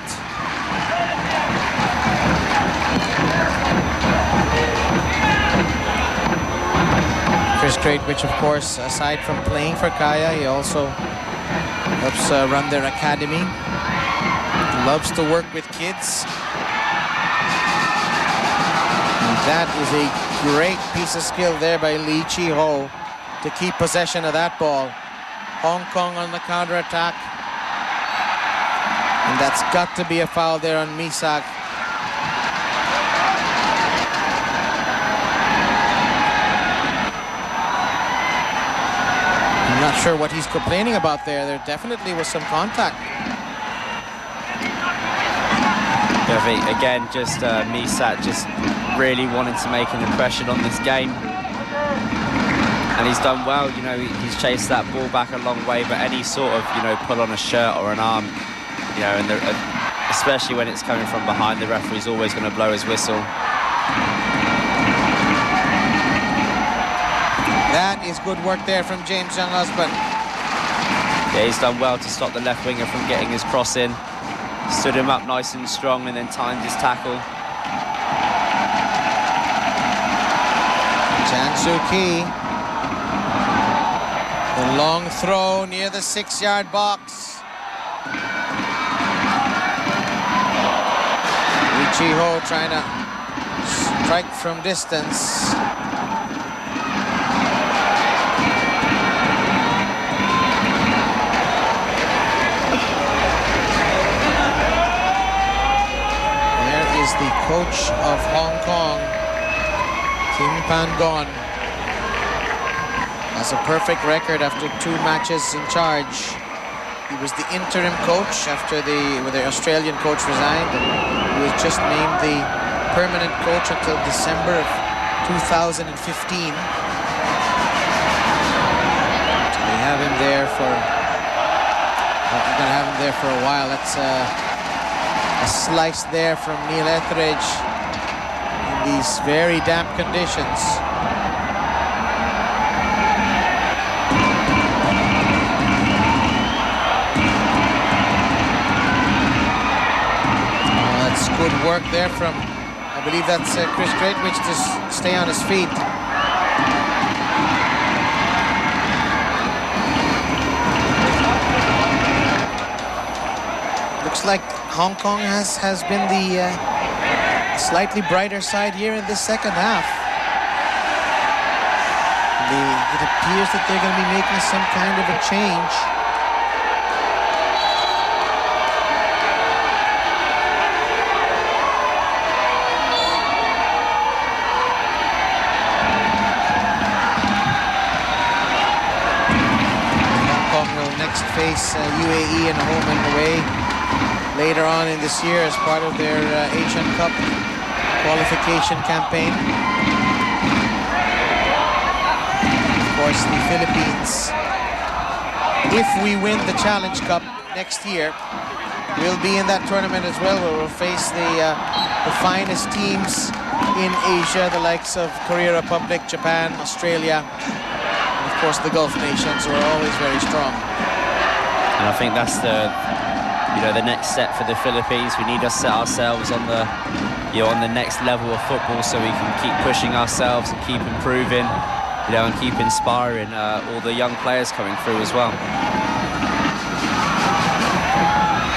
Chris Greatwich, of course, aside from playing for Kaya, he also helps run their academy. Loves to work with kids. And that is a great piece of skill there by Lee Chi-ho to keep possession of that ball. Hong Kong on the counter-attack. And that's got to be a foul there on Misak. I'm not sure what he's complaining about there. There definitely was some contact. I think, again, just Misak just really wanted to make an impression on this game. And he's done well, you know, he's chased that ball back a long way, but any sort of, you know, pull on a shirt or an arm, you know, and especially when it's coming from behind, the referee's always going to blow his whistle. That is good work there from James Young-Husband. Yeah, he's done well to stop the left winger from getting his cross in. Stood him up nice and strong and then timed his tackle. Chan Soo-ki. The long throw near the 6-yard box. Lee Chi-ho trying to strike from distance. There is the coach of Hong Kong, Kim Pan-gon. Has a perfect record after 2 matches in charge. He was the interim coach after the Australian coach resigned, and he was just named the permanent coach until December of 2015. So they have him there for. They're going to have him there for a while. That's a slice there from Neil Etheridge in these very damp conditions. Good work there from, I believe that's Chris Greatwich, to stay on his feet. Looks like Hong Kong has been the slightly brighter side here in this second half. It appears that they're going to be making some kind of a change. Hong Kong will next face UAE in a home and away later on in this year as part of their Asian Cup qualification campaign. Of course, the Philippines, if we win the Challenge Cup next year, will be in that tournament as well, where we'll face the finest teams in Asia, the likes of Korea Republic, Japan, Australia, and of course the Gulf nations, who are always very strong. And I think that's the next step for the Philippines. We need to set ourselves on the on the next level of football, so we can keep pushing ourselves and keep improving, and keep inspiring all the young players coming through as well.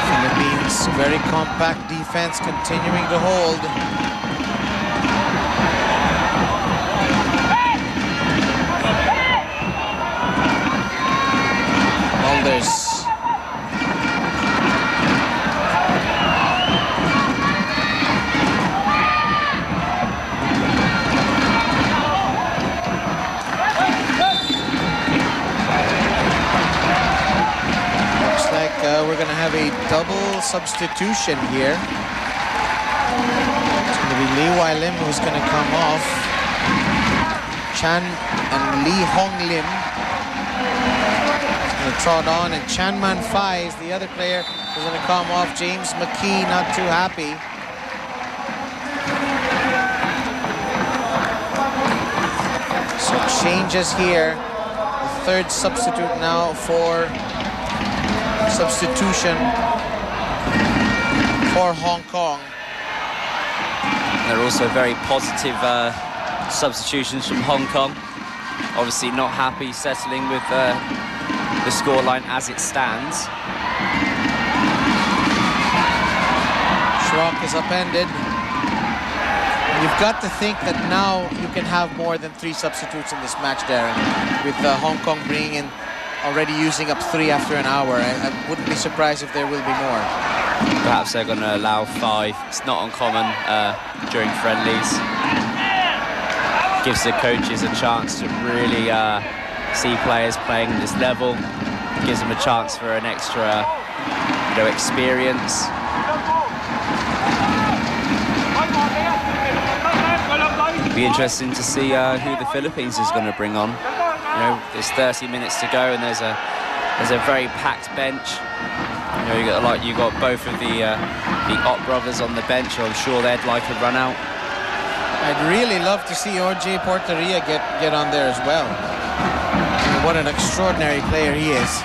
Philippines, very compact defense, continuing to hold. Mulders. We're going to have a double substitution here. It's going to be Lee Wai Lim who's going to come off. Chan and Lee Hong Lim is going to trot on, and Chan Man Phai is the other player who's going to come off. James McKee not too happy. So changes here. The third substitute now for substitution for Hong Kong. They're also very positive substitutions from Hong Kong. Obviously not happy settling with the scoreline as it stands. Schrock is upended. And you've got to think that now you can have more than 3 substitutes in this match, Darren, with Hong Kong bringing in already using up 3 after an hour. I wouldn't be surprised if there will be more. Perhaps they're going to allow 5. It's not uncommon during friendlies. Gives the coaches a chance to really see players playing at this level. Gives them a chance for an extra, experience. It'll be interesting to see who the Philippines is going to bring on. There's 30 minutes to go, and there's a very packed bench. You got both of the Ott brothers on the bench, so I'm sure they'd like a run out. I'd really love to see RJ Porteria get on there as well. What an extraordinary player he is.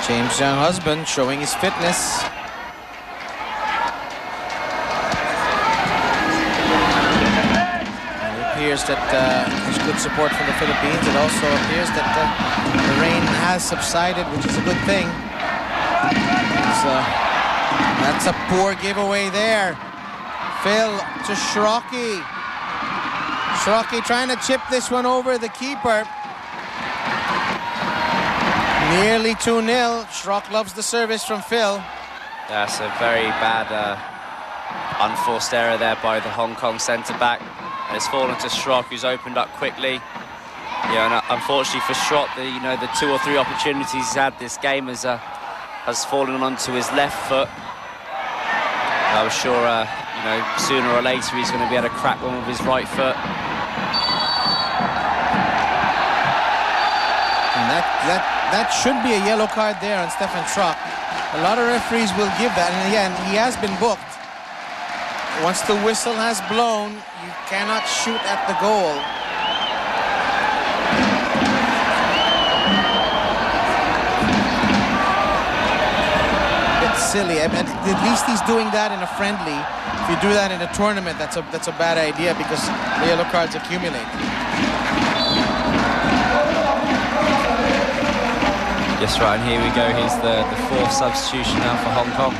James Young husband showing his fitness. And it appears that there's good support from the Philippines. It also appears that the rain has subsided, which is a good thing. That's a poor giveaway there. Phil to Schrocky. Schrocky trying to chip this one over the keeper. Nearly 2-0. Schrock loves the service from Phil. That's a very bad unforced error there by the Hong Kong centre-back. It's fallen to Schrock, who's opened up quickly. And unfortunately for Schrock, the 2 or 3 opportunities he's had this game has fallen onto his left foot. I was sure, sooner or later he's going to be able to crack one with his right foot. That should be a yellow card there on Stefan Schrock. A lot of referees will give that, and again, he has been booked. Once the whistle has blown, you cannot shoot at the goal. It's silly. At least he's doing that in a friendly. If you do that in a tournament, that's a bad idea because the yellow cards accumulate. Yes, right, and here we go. Here's the fourth substitution now for Hong Kong.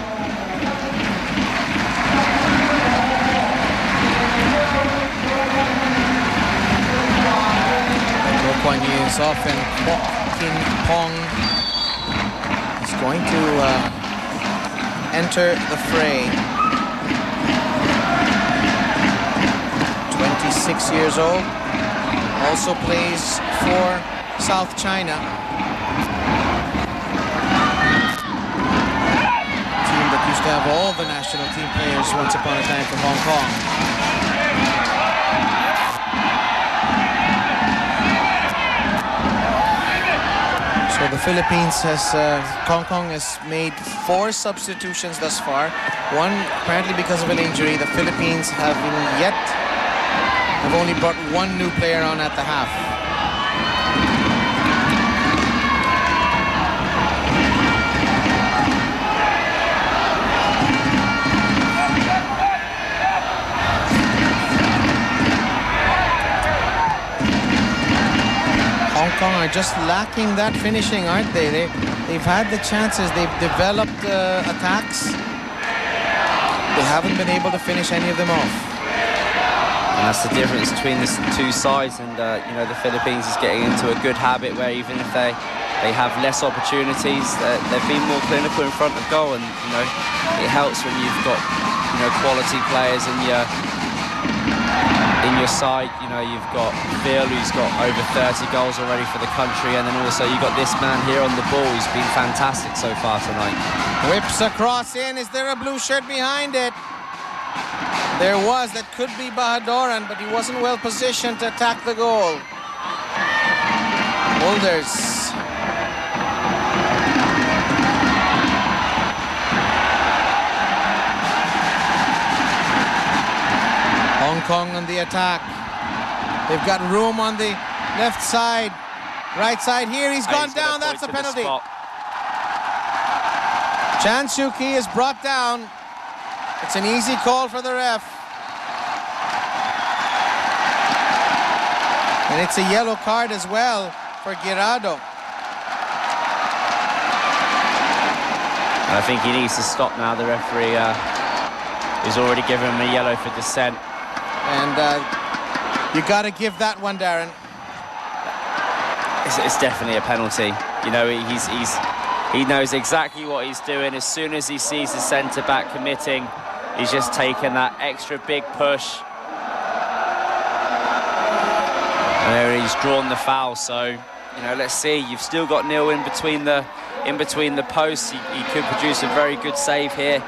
Kwan Yu is off and King Pong is going to enter the fray. 26 years old, also plays for South China. Team that used to have all the national team players once upon a time from Hong Kong. So the Philippines Hong Kong has made 4 substitutions thus far. One apparently because of an injury. The Philippines have only brought 1 new player on at the half. Hong Kong are just lacking that finishing, aren't they? They've had the chances. They've developed attacks. They haven't been able to finish any of them off. And that's the difference between the two sides. And you know, the Philippines is getting into a good habit where even if they have less opportunities, they've been more clinical in front of goal. And you know, it helps when you've got quality players in your side. You know, you've got Phil, who's got over 30 goals already for the country, and then also you've got this man here on the ball who's been fantastic so far tonight. Whips across in. Is there a blue shirt behind it? There was. That could be Bahadoran, but he wasn't well positioned to attack the goal. Holders. Hong Kong on the attack. They've got room on the left side. Right side here. He's gone down. That's a penalty. Chan Soo Ki is brought down. It's an easy call for the ref. And it's a yellow card as well for Guirado. And I think he needs to stop now. The referee has already given him a yellow for dissent. And you got to give that one, Darren. It's definitely a penalty. You know, he knows exactly what he's doing. As soon as he sees the centre-back committing, he's just taken that extra big push. And there he's drawn the foul. So, you know, let's see. You've still got Neil in between the posts. He could produce a very good save here.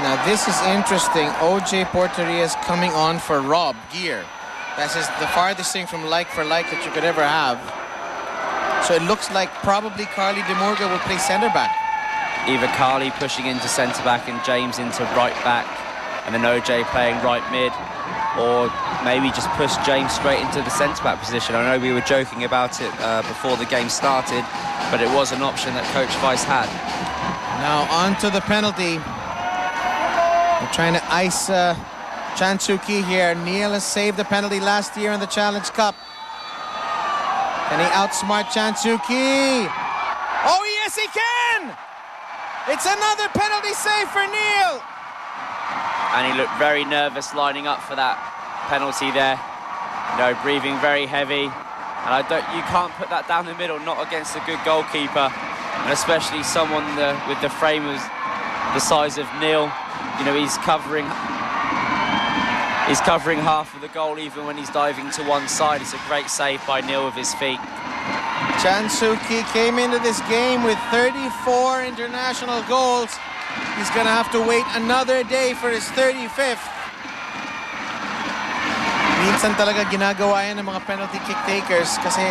Now this is interesting. OJ Porteria is coming on for Rob Gear. That's the farthest thing from like for like that you could ever have. So it looks like probably Carly DeMurga will play centre back. Either Carly pushing into centre back and James into right back, and then OJ playing right mid, or maybe just push James straight into the centre back position. I know we were joking about it before the game started, but it was an option that Coach Weiss had. Now on to the penalty. They're trying to ice Chan Soo Ki here. Neil has saved the penalty last year in the Challenge Cup. Can he outsmart Chan Soo Ki? Oh, yes, he can! It's another penalty save for Neil. And he looked very nervous lining up for that penalty there. You know, breathing very heavy. And you can't put that down the middle, not against a good goalkeeper. And especially someone with the frame the size of Neil. You know, he's covering half of the goal even when he's diving to one side. It's a great save by Neil with his feet. Chan Soo Ki came into this game with 34 international goals. He's going to have to wait another day for his 35th. Minsan talaga ginagawa yan ng mga penalty kick takers kasi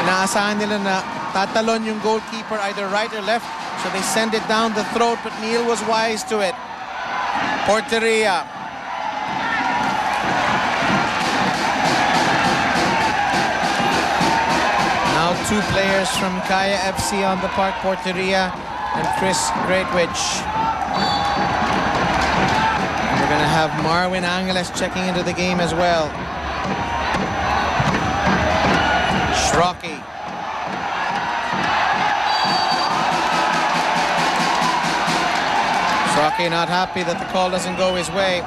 Inaasahan nila na tatalon yung goalkeeper either right or left, so they send it down the throat, but Neil was wise to it. Porteria. Now 2 players from Kaya FC on the park, Porteria and Chris Greatwich. And we're going to have Marwin Angeles checking into the game as well. Rocky. Rocky not happy that the call doesn't go his way.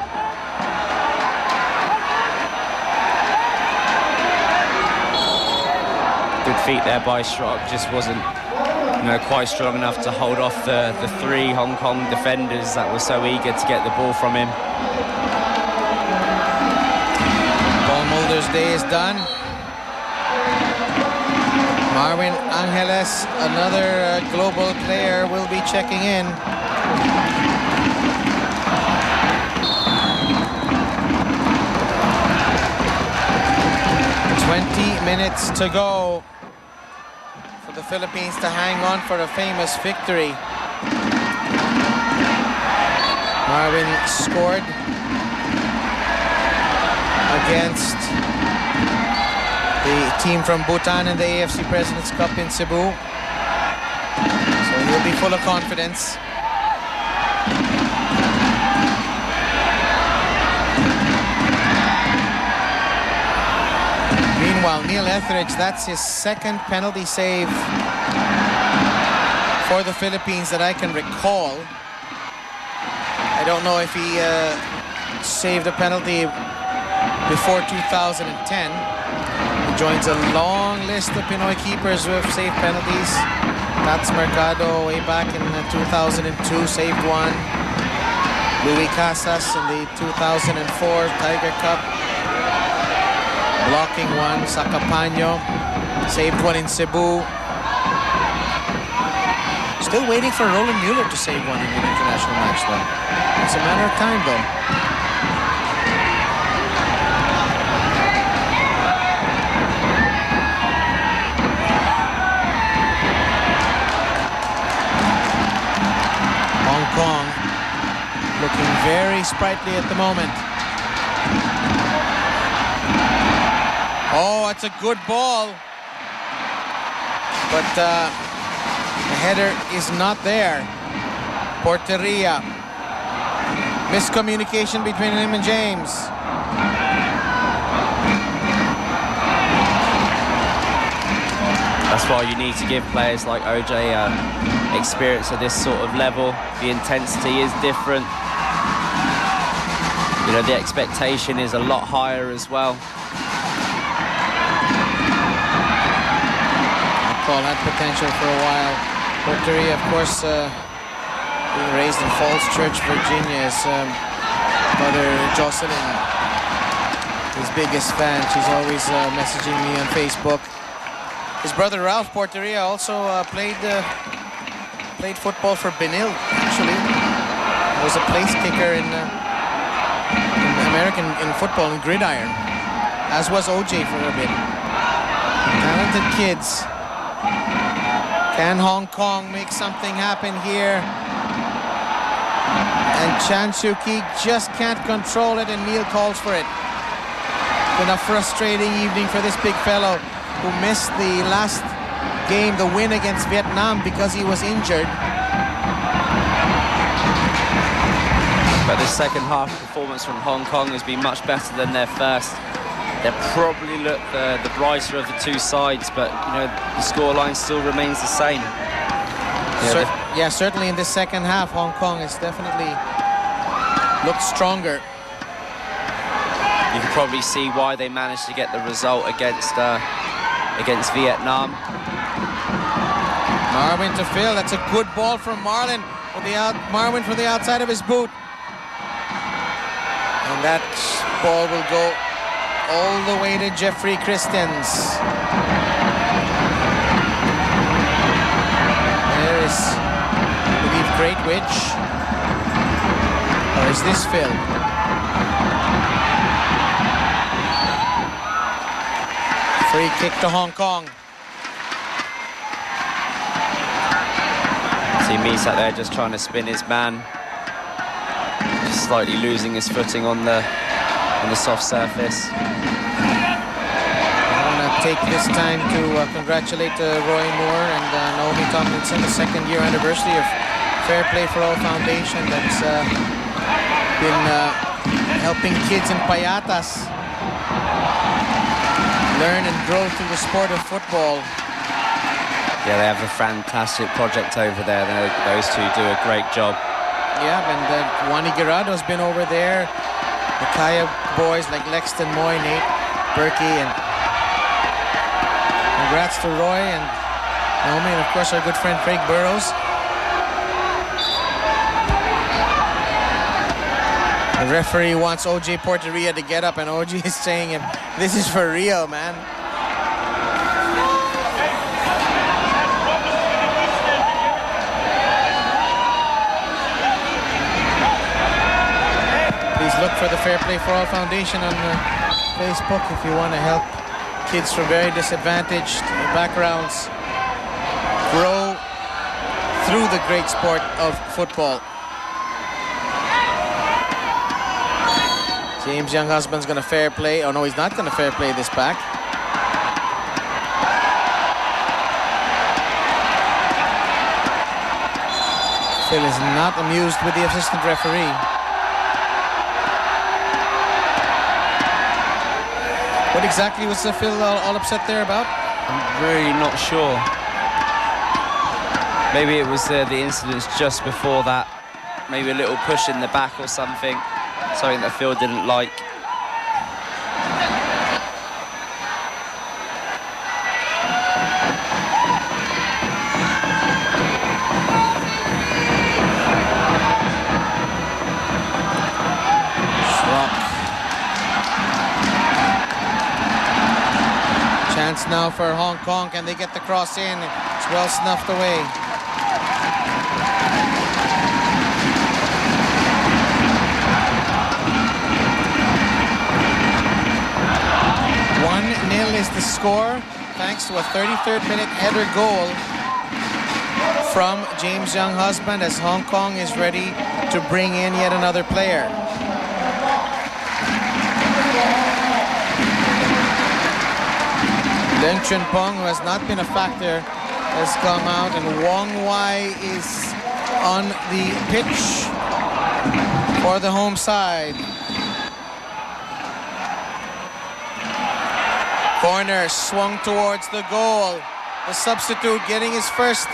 Good feet there by Schrock, just wasn't quite strong enough to hold off the 3 Hong Kong defenders that were so eager to get the ball from him. Paul Mulder's day is done. Marwin Angeles, another global player, will be checking in. Minutes to go for the Philippines to hang on for a famous victory. Marwin scored against the team from Bhutan in the AFC President's Cup in Cebu. So he'll be full of confidence. Meanwhile, Neil Etheridge, that's his 2nd penalty save for the Philippines that I can recall. I don't know if he saved a penalty before 2010. He joins a long list of Pinoy keepers who have saved penalties. Tats Mercado way back in 2002 saved one. Louis Casas in the 2004 Tiger Cup, blocking one. Sacapano saved one in Cebu. Still waiting for Roland Mueller to save one in an international match though. It's a matter of time though. Hong Kong looking very sprightly at the moment. Oh, it's a good ball. But the header is not there. Porteria. Miscommunication between him and James. That's why you need to give players like OJ experience at this sort of level. The intensity is different. The expectation is a lot higher as well. Paul had potential for a while. Porteria, of course, being raised in Falls Church, Virginia. His mother, Jocelyn, his biggest fan. She's always messaging me on Facebook. His brother Ralph Porteria also played football for Benil, actually. Was a place kicker in American football in gridiron, as was OJ for a bit. Talented kids. Can Hong Kong make something happen here? And Chan Soo-ki just can't control it, and Neil calls for it. Been a frustrating evening for this big fellow who missed the last game, the win against Vietnam, because he was injured. But the second half performance from Hong Kong has been much better than their first. They probably look the brighter of the two sides, but the scoreline still remains the same. Certainly in the second half, Hong Kong has definitely looked stronger. You can probably see why they managed to get the result against Vietnam. Marwin to Phil. That's a good ball from Marwin for the outside of his boot. And that ball will go all the way to Jeffrey Christians. There is, I believe, Greatwich. Or is this Phil? Free kick to Hong Kong. See Misak there just trying to spin his man. Just slightly losing his footing on the soft surface. I want to take this time to congratulate Roy Moore and Naomi Tomlinson, the 2nd year anniversary of Fair Play for All Foundation that's been helping kids in Payatas learn and grow through the sport of football. Yeah, they have a fantastic project over there. Those two do a great job. Yeah, and Wani Guirado has been over there. The Kaya boys like Lexton Moy, Nate Berkey, and congrats to Roy and Naomi, and of course our good friend Craig Burrows. The referee wants OJ Porteria to get up, and OJ is saying, this is for real, man. Please look for the Fair Play for All Foundation on Facebook if you want to help kids from very disadvantaged backgrounds grow through the great sport of football. James Younghusband's going to fair play. Oh no, he's not going to fair play this back. Phil is not amused with the assistant referee. What exactly was Phil all upset there about? I'm really not sure. Maybe it was the incidents just before that. Maybe a little push in the back or something. Something that Phil didn't like. Chance now for Hong Kong. Can they get the cross in? It's well snuffed away. Is the score thanks to a 33rd minute header goal from James Younghusband as Hong Kong is ready to bring in yet another player. Deng Chunpong, who has not been a factor, has come out, and Wong Wai is on the pitch for the home side. Corner swung towards the goal. The substitute getting his first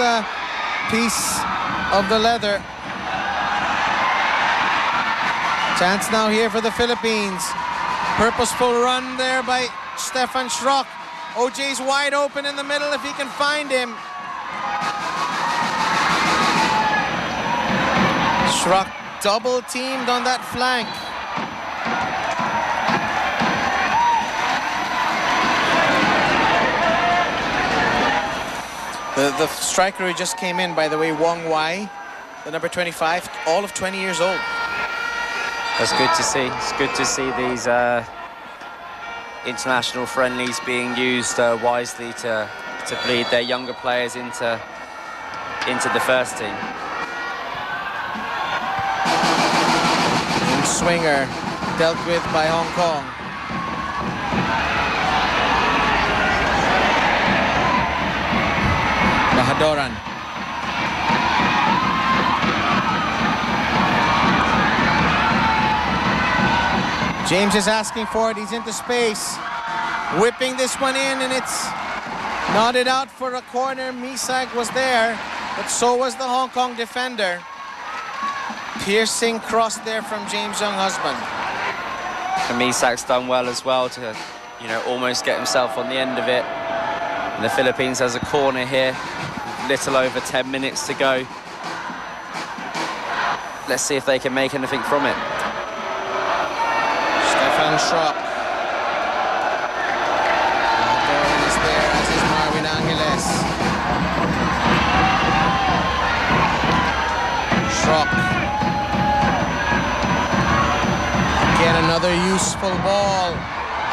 piece of the leather. Chance now here for the Philippines. Purposeful run there by Stefan Schrock. OJ's wide open in the middle if he can find him. Schrock double teamed on that flank. The striker who just came in, by the way, Wong Wai, the number 25, all of 20 years old. That's good to see. It's good to see these international friendlies being used wisely to bleed their younger players into the first team. Swinger dealt with by Hong Kong. Bahadoran. James is asking for it. He's into space. Whipping this one in, and it's nodded out for a corner. Misak was there, but so was the Hong Kong defender. Piercing cross there from James Younghusband. And Misak's done well as well to, almost get himself on the end of it. And the Philippines has a corner here. Little over 10 minutes to go. Let's see if they can make anything from it. Stefan Schrock. Bahadoran is there, as is Marvin Angeles. Schrock. Again, another useful ball.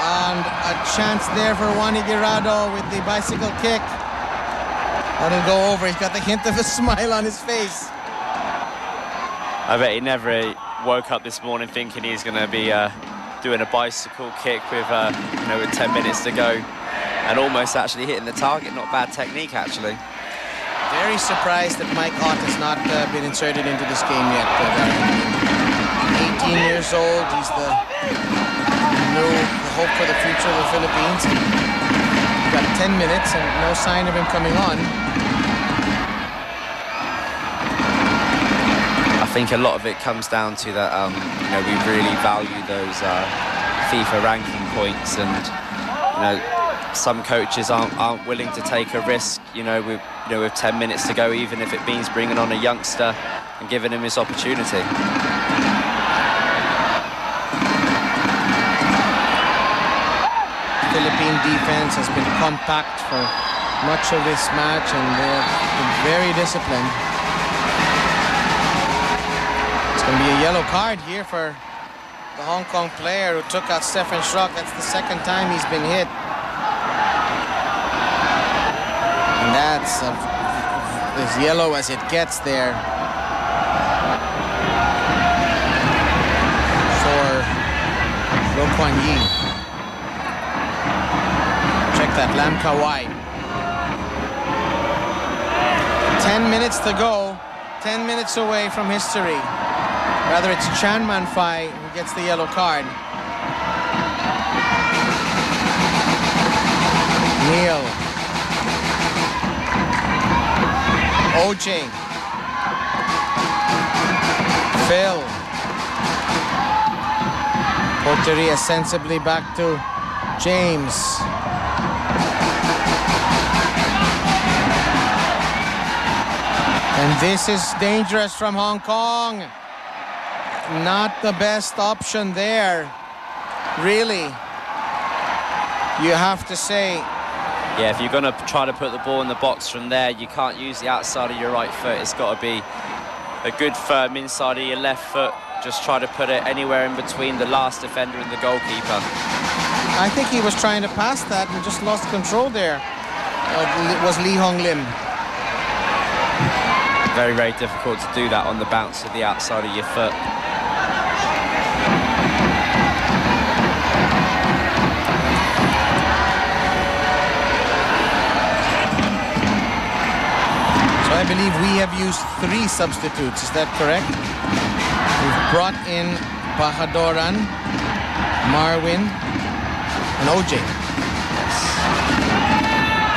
And a chance there for Wani Guirado with the bicycle kick. That'll go over. He's got the hint of a smile on his face. I bet he never woke up this morning thinking he's going to be doing a bicycle kick with, with 10 minutes to go and almost actually hitting the target. Not bad technique, actually. Very surprised that Mike Ott has not been inserted into this game yet. 18 years old. He's the hope for the future of the Philippines. He's got 10 minutes and no sign of him coming on. I think a lot of it comes down to that, we really value those FIFA ranking points, and some coaches aren't willing to take a risk, with 10 minutes to go, even if it means bringing on a youngster and giving him his opportunity. Philippine defense has been compact for much of this match, and they've been very disciplined. It's going to be a yellow card here for the Hong Kong player who took out Stefan Schrock. That's the second time he's been hit. And that's as yellow as it gets there for Lo Kuan Yi. Check that, Lam Kawai. 10 minutes to go, 10 minutes away from history. Rather, it's Chan Man Fai who gets the yellow card. Neil. OJ. Phil. Porteria sensibly back to James. And this is dangerous from Hong Kong. Not the best option there, really. You have to say. Yeah, if you're going to try to put the ball in the box from there, you can't use the outside of your right foot. It's got to be a good firm inside of your left foot. Just try to put it anywhere in between the last defender and the goalkeeper. I think he was trying to pass that and just lost control there. It was Lee Hong Lim. Very, very difficult to do that on the bounce of the outside of your foot. So I believe we have used 3 substitutes. Is that correct? We've brought in Bahadoran, Marwin, and OJ. Yes.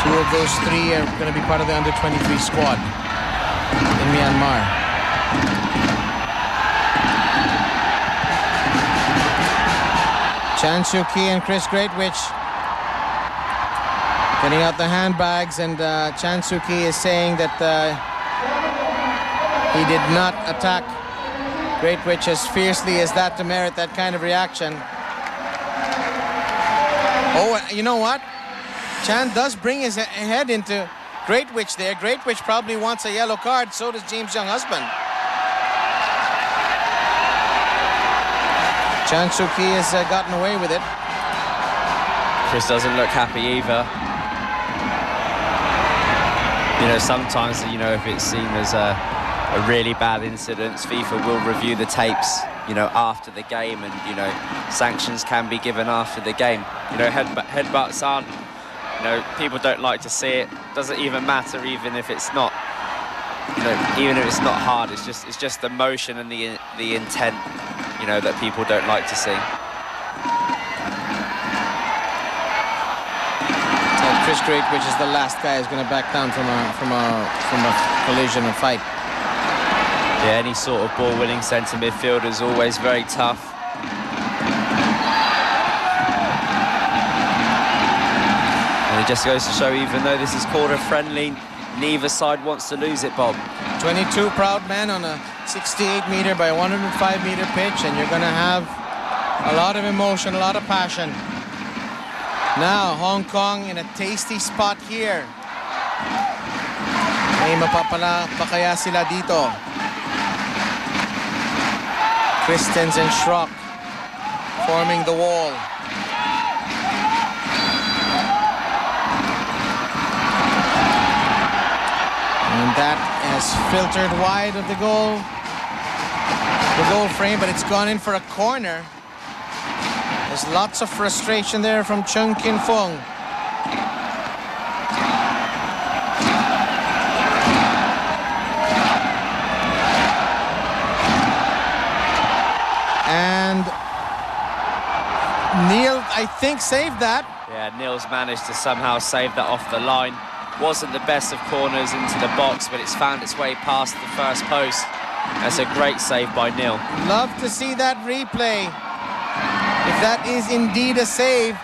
2 of those 3 are going to be part of the under-23 squad in Myanmar. Chan Soo-ki and Chris Greatwich getting out the handbags, and Chan Soo-ki is saying that he did not attack Greatwich as fiercely as that to merit that kind of reaction. Oh, you know what? Chan does bring his head into Greatwich there. Greatwich probably wants a yellow card. So does James Young husband. Chan Soo-ki has gotten away with it. Chris doesn't look happy either. Sometimes, if it's seen as a really bad incident, FIFA will review the tapes, after the game, and, sanctions can be given after the game. Headbutts aren't, people don't like to see it. Doesn't even matter, even if it's not, even if it's not hard. It's just the motion and the intent, that people don't like to see. Chris Greatwich is the last guy who's going to back down from a collision or fight. Yeah, any sort of ball-winning centre midfielder is always very tough. And it just goes to show, even though this is called a friendly, neither side wants to lose it, Bob. 22 proud men on a 68-metre by 105-metre pitch, and you're going to have a lot of emotion, a lot of passion. Now, Hong Kong in a tasty spot here. May mapapala pa kaya sila dito. Christens and Schrock forming the wall. And that has filtered wide of the goal frame, but it's gone in for a corner. There's lots of frustration there from Chung Kin Fung. And Neil, I think, saved that. Yeah, Neil's managed to somehow save that off the line. Wasn't the best of corners into the box, but it's found its way past the first post. That's a great save by Neil. Love to see that replay. If that is indeed a save,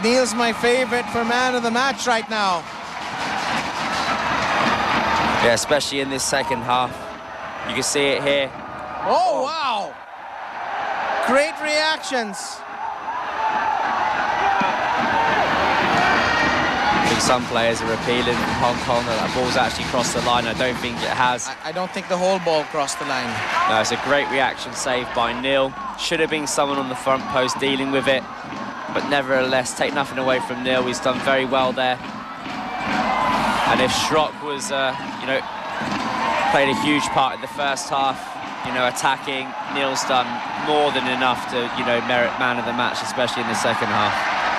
Neil's my favorite for man of the match right now. Yeah, especially in this second half. You can see it here. Oh, wow. Great reactions. I think some players are appealing from Hong Kong that that ball's actually crossed the line. I don't think it has. I don't think the whole ball crossed the line. No, it's a great reaction save by Neil. Should have been someone on the front post dealing with it. But nevertheless, take nothing away from Neil. He's done very well there. And if Schrock was, played a huge part in the first half, attacking, Neil's done more than enough to, merit man of the match, especially in the second half.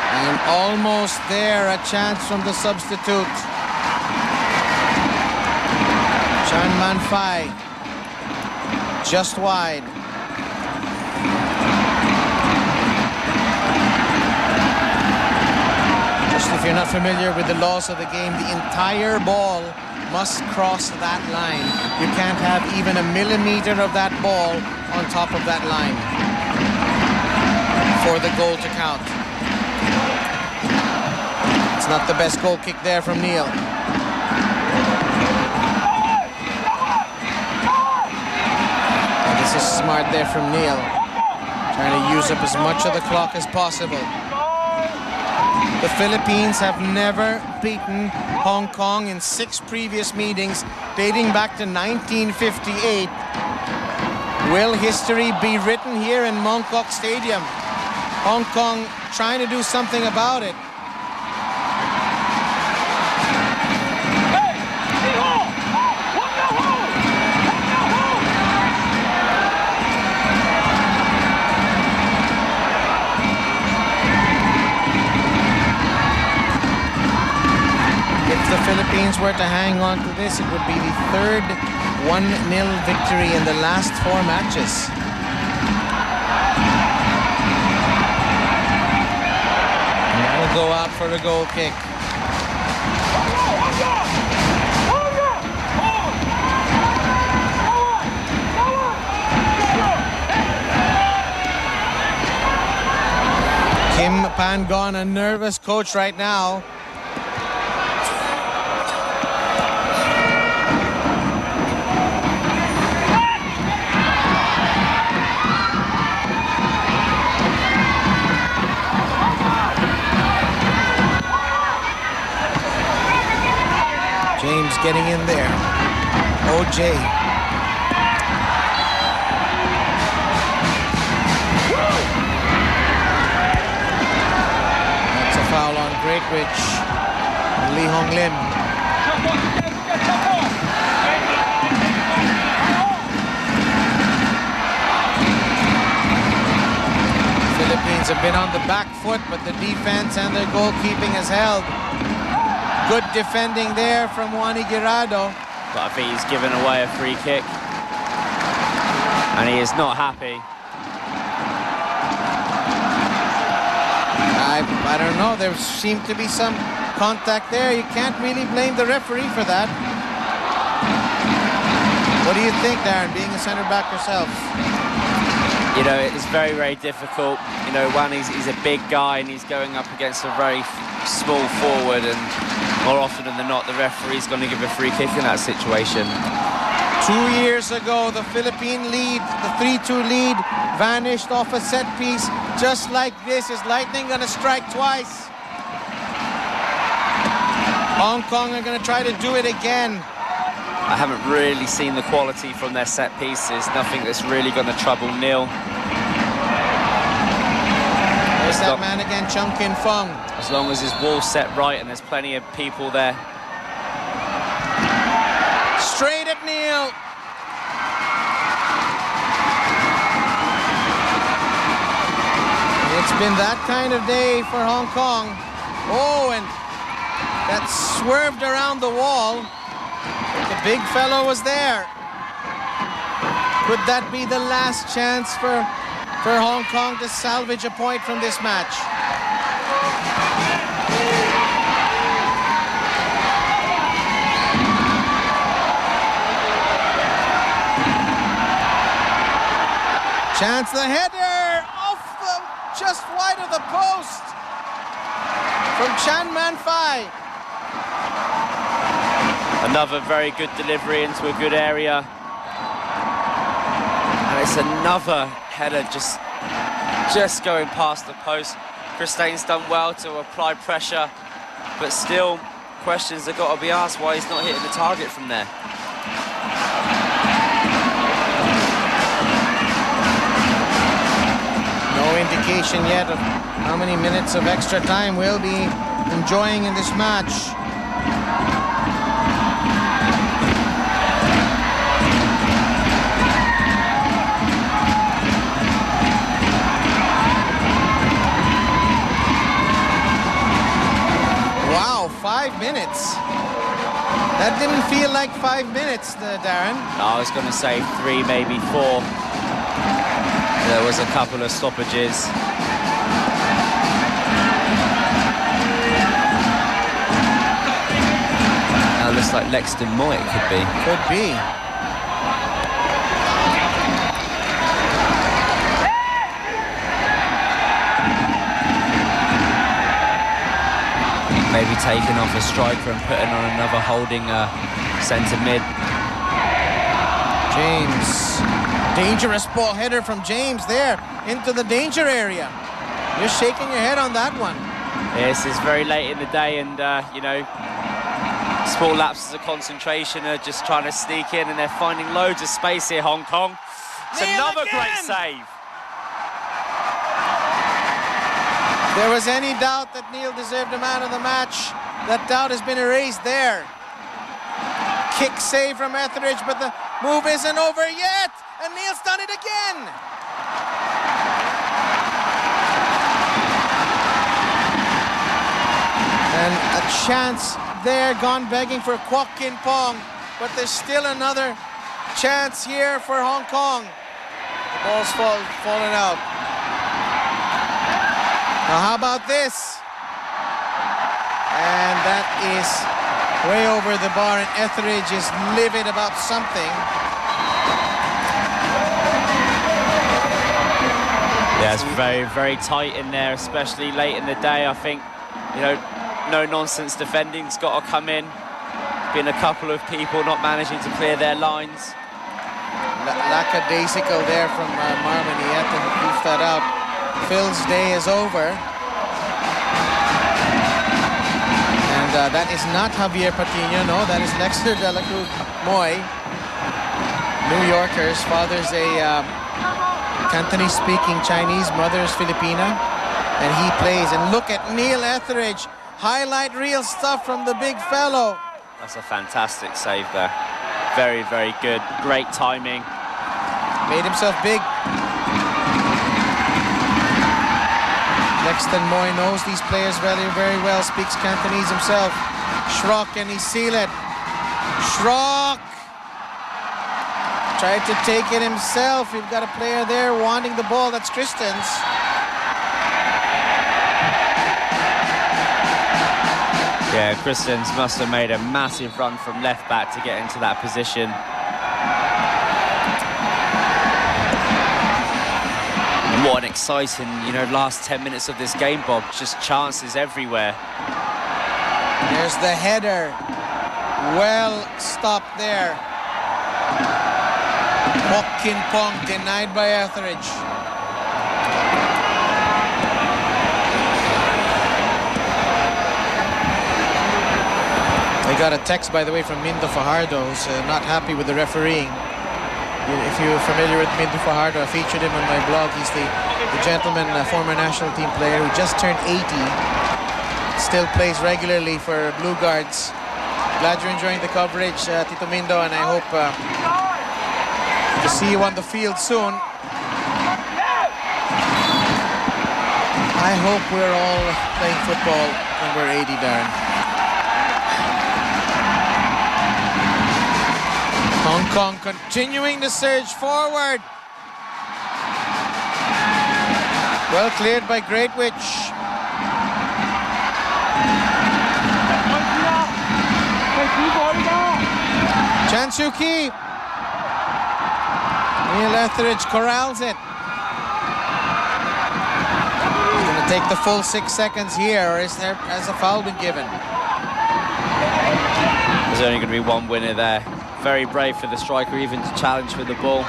And almost there, a chance from the substitute. Chan Man Phai. Just wide. Just if you're not familiar with the laws of the game, the entire ball must cross that line. You can't have even a millimeter of that ball on top of that line for the goal to count. It's not the best goal kick there from Neil. And this is smart there from Neil. Trying to use up as much of the clock as possible. The Philippines have never beaten Hong Kong in 6 previous meetings dating back to 1958. Will history be written here in Mongkok Stadium? Hong Kong trying to do something about it. If the Philippines were to hang on to this, it would be the third 1-0 victory in the last 4 matches. And that'll go out for a goal kick. Kim Pangon, a nervous coach right now. James getting in there. OJ. That's a foul on Greatwich. Lee Hong Lim. Philippines have been on the back foot, but the defense and their goalkeeping has held. Good defending there from Wani Guirado. But I think he's given away a free kick. And he is not happy. I don't know. There seemed to be some contact there. You can't really blame the referee for that. What do you think, Darren, being a centre back yourself? It's very, very difficult. He's a big guy and he's going up against a very small forward, and more often than not, the referee's going to give a free kick in that situation. 2 years ago, the Philippine lead, the 3-2 lead, vanished off a set piece just like this. Is lightning going to strike twice? Hong Kong are going to try to do it again. I haven't really seen the quality from their set pieces. Nothing that's really going to trouble Neil. There's that man again, Chung Kin Fung. As long as his wall's set right and there's plenty of people there. it, Neil. It's been that kind of day for Hong Kong. Oh, and that swerved around the wall. The big fellow was there. Could that be the last chance for Hong Kong to salvage a point from this match? Chance the header off just wide of the post from Chan Man Phai. Another very good delivery into a good area. And it's another header just going past the post. Christain's done well to apply pressure, but still questions have got to be asked why he's not hitting the target from there. No indication yet of how many minutes of extra time we'll be enjoying in this match. Wow, 5 minutes. That didn't feel like 5 minutes, Darren. No, I was going to say 3, maybe 4. There was a couple of stoppages. Now looks like Lexton Moy it could be. Could be. Maybe taking off a striker and putting on another holding centre mid. James. Dangerous ball header from James there into the danger area. You're shaking your head on that one. Yes, it's very late in the day, and you know, small lapses of concentration are just trying to sneak in, and they're finding loads of space here, Hong Kong. It's another great save. If there was any doubt that Neil deserved a man of the match, that doubt has been erased there. Kick save from Etheridge, but the move isn't over yet, and Neil's done it again. And a chance there, gone begging for Kwok Kin Pong, but there's still another chance here for Hong Kong. The ball's fallen out. Now how about this? And that is way over the bar, and Etheridge is livid about something. Yeah, it's very, very tight in there, especially late in the day. I think, you know, no-nonsense defending's got to come in. Been a couple of people not managing to clear their lines. Lackadaisical there from Marvin. He had to goof that out. Phil's day is over. And that is not Javier Patino, no, that is Lexter De La Cruz Moy. New Yorkers, father's a Cantonese-speaking Chinese, mother's Filipina, and he plays. And look at Neil Etheridge, highlight reel stuff from the big fellow. That's a fantastic save there. Very, very good. Great timing. Made himself big. Lexton Moy knows these players very, very well, speaks Cantonese himself. Schrock, and he seal it. Schrock! Tried to take it himself. You've got a player there wanting the ball. That's Christen's. Yeah, Christen's must have made a massive run from left back to get into that position. And what an exciting, you know, last 10 minutes of this game, Bob. Just chances everywhere. There's the header. Well stopped there. Kwok Kin Pong denied by Etheridge. I got a text, by the way, from Mindo Fajardo, who's not happy with the refereeing. If you're familiar with Mindo Fajardo, I featured him on my blog. He's the gentleman, former national team player who just turned 80. Still plays regularly for Blue Guards. Glad you're enjoying the coverage, Tito Mindo, and I hope to see you on the field soon. I hope we're all playing football when we're 80, Darren. Hong Kong continuing to surge forward. Well cleared by Greatwich. Chan Soo Ki. Neil Etheridge corrals it. He's going to take the full 6 seconds here, or has a foul been given? There's only going to be one winner there. Very brave for the striker even to challenge for the ball.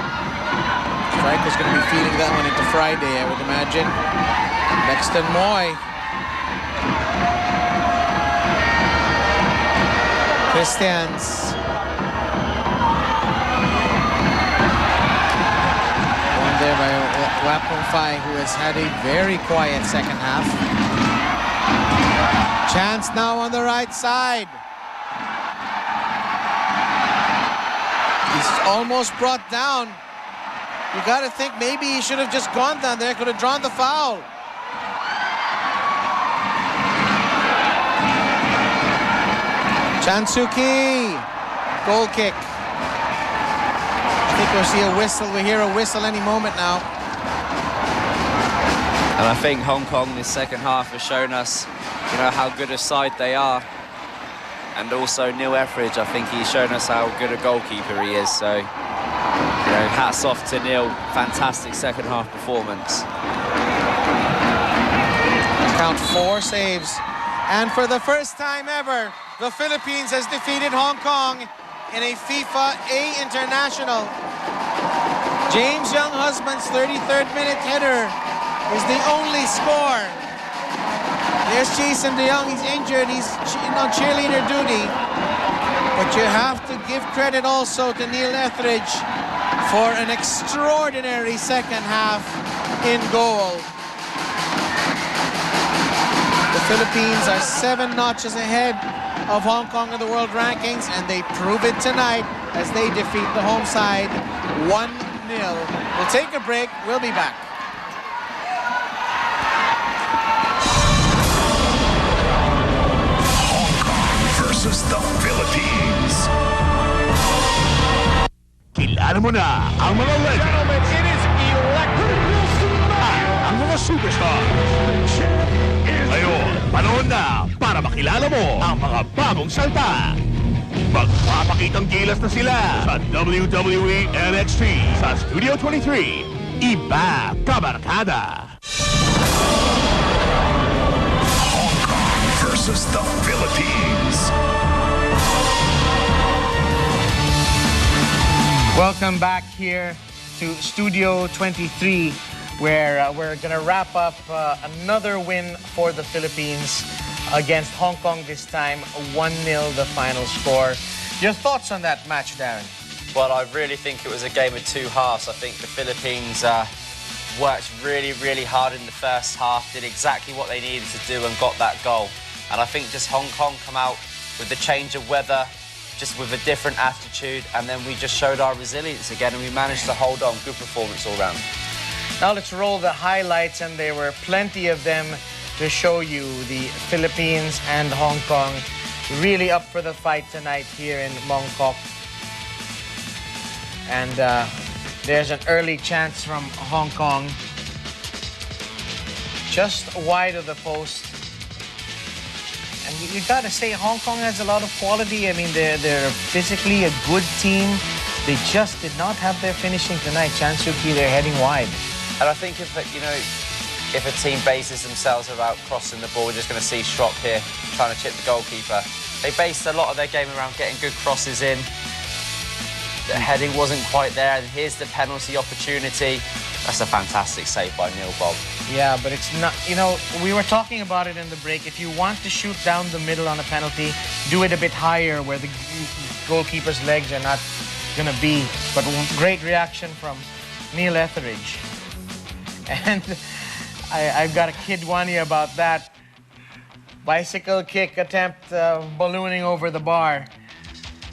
Striker's going to be feeding that one into Friday, I would imagine. Lexton Moy. Christians. One there by Wapong Phai, who has had a very quiet second half. Chance now on the right side. He's almost brought down. You got to think maybe he should have just gone down there, could have drawn the foul. Chan Soo Ki, goal kick. I think we'll see a whistle. We hear a whistle any moment now. And I think Hong Kong this second half has shown us, you know, how good a side they are. And also Neil Etheridge, I think he's shown us how good a goalkeeper he is. So, you know, hats off to Neil. Fantastic second half performance. Count 4 saves. And for the first time ever, the Philippines has defeated Hong Kong in a FIFA A International. James Younghusband's 33rd minute header is the only score. There's Jason De Jong, he's injured, he's on cheerleader duty. But you have to give credit also to Neil Etheridge for an extraordinary second half in goal. The Philippines are 7 notches ahead of Hong Kong in the world rankings, and they prove it tonight as they defeat the home side 1-0. We'll take a break, we'll be back. Versus the Philippines. Kilala mo na ang mga legends. Gentlemen, it is electric. Ang mga superstar. Ngayon, panahon na para makilala mo ang mga bagong salta. Magpapakitang gilas na sila sa WWE NXT sa Studio 23. Iba Kabarkada. Hong Kong versus the Philippines. Welcome back here to Studio 23, where we're going to wrap up another win for the Philippines against Hong Kong this time, 1-0 the final score. Your thoughts on that match, Darren? Well, I really think it was a game of two halves. I think the Philippines worked really, really hard in the first half, did exactly what they needed to do and got that goal. And I think just Hong Kong come out with the change of weather, just with a different attitude, and then we just showed our resilience again and we managed to hold on. Good performance all round. Now let's roll the highlights, and there were plenty of them to show you. The Philippines and Hong Kong really up for the fight tonight here in Mongkok. And there's an early chance from Hong Kong, just wide of the post. And you got to say, Hong Kong has a lot of quality. I mean, they're physically a good team. They just did not have their finishing tonight. Chan Soo Ki, they're heading wide. And I think if a team bases themselves about crossing the ball, we're just going to see Schrock here trying to chip the goalkeeper. They based a lot of their game around getting good crosses in. The heading wasn't quite there, and here's the penalty opportunity. That's a fantastic save by Neil Bob. Yeah, but it's not, you know, we were talking about it in the break. If you want to shoot down the middle on a penalty, do it a bit higher where the goalkeeper's legs are not going to be. But great reaction from Neil Etheridge. And I've got to kid Wani about that bicycle kick attempt ballooning over the bar.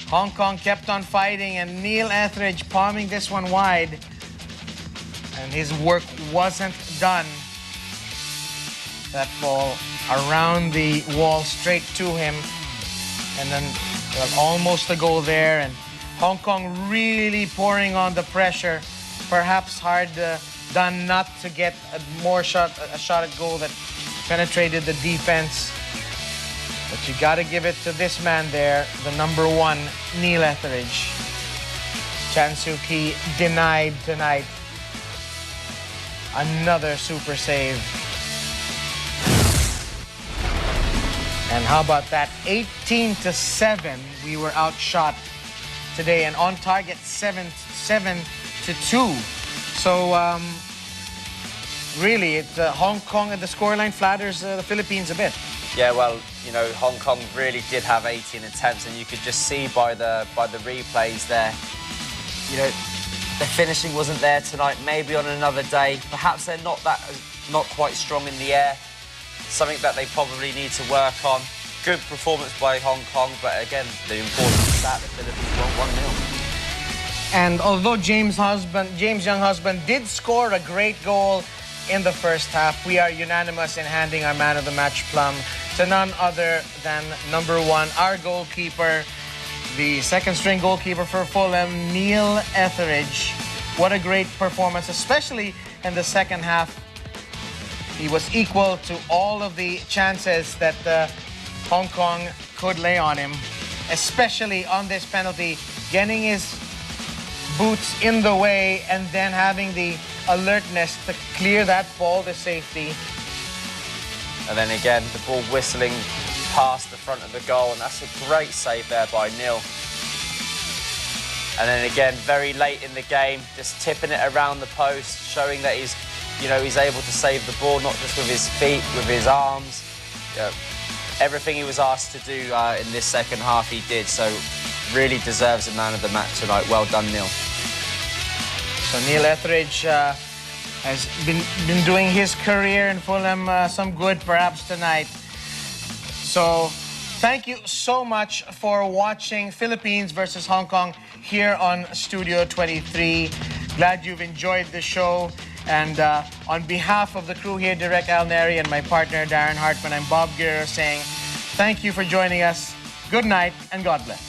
Hong Kong kept on fighting, and Neil Etheridge palming this one wide. And his work wasn't done. That ball around the wall straight to him. And then almost a goal there. And Hong Kong really pouring on the pressure. Perhaps hard done not to get a shot at goal that penetrated the defense. But you got to give it to this man there, the number 1, Neil Etheridge. Chan Soo Ki denied tonight. Another super save. And how about that? 18-7. We were outshot today, and on target 7-2. So really, Hong Kong at the scoreline flatters the Philippines a bit. Yeah, well, you know, Hong Kong really did have 18 attempts, and you could just see by the replays there, you know, the finishing wasn't there tonight. Maybe on another day, perhaps they're not quite strong in the air. Something that they probably need to work on. Good performance by Hong Kong, but again, the important stat, the Philippines won 1-0. And although James Young Husband did score a great goal in the first half, we are unanimous in handing our man of the match plum to none other than number 1, our goalkeeper, the second-string goalkeeper for Fulham, Neil Etheridge. What a great performance, especially in the second half. He was equal to all of the chances that Hong Kong could lay on him, especially on this penalty, getting his boots in the way and then having the alertness to clear that ball to safety. And then again, the ball whistling past the front of the goal, and that's a great save there by Neil. And then again, very late in the game, just tipping it around the post, showing that he's able to save the ball, not just with his feet, with his arms. Yeah, everything he was asked to do in this second half, he did. So really deserves a man of the match tonight. Well done, Neil. So Neil Etheridge has been doing his career in Fulham some good perhaps tonight. So thank you so much for watching Philippines versus Hong Kong here on Studio 23. Glad you've enjoyed the show. And on behalf of the crew here, Direk Al Neri and my partner Darren Hartman, I'm Bob Guerrero saying thank you for joining us. Good night and God bless.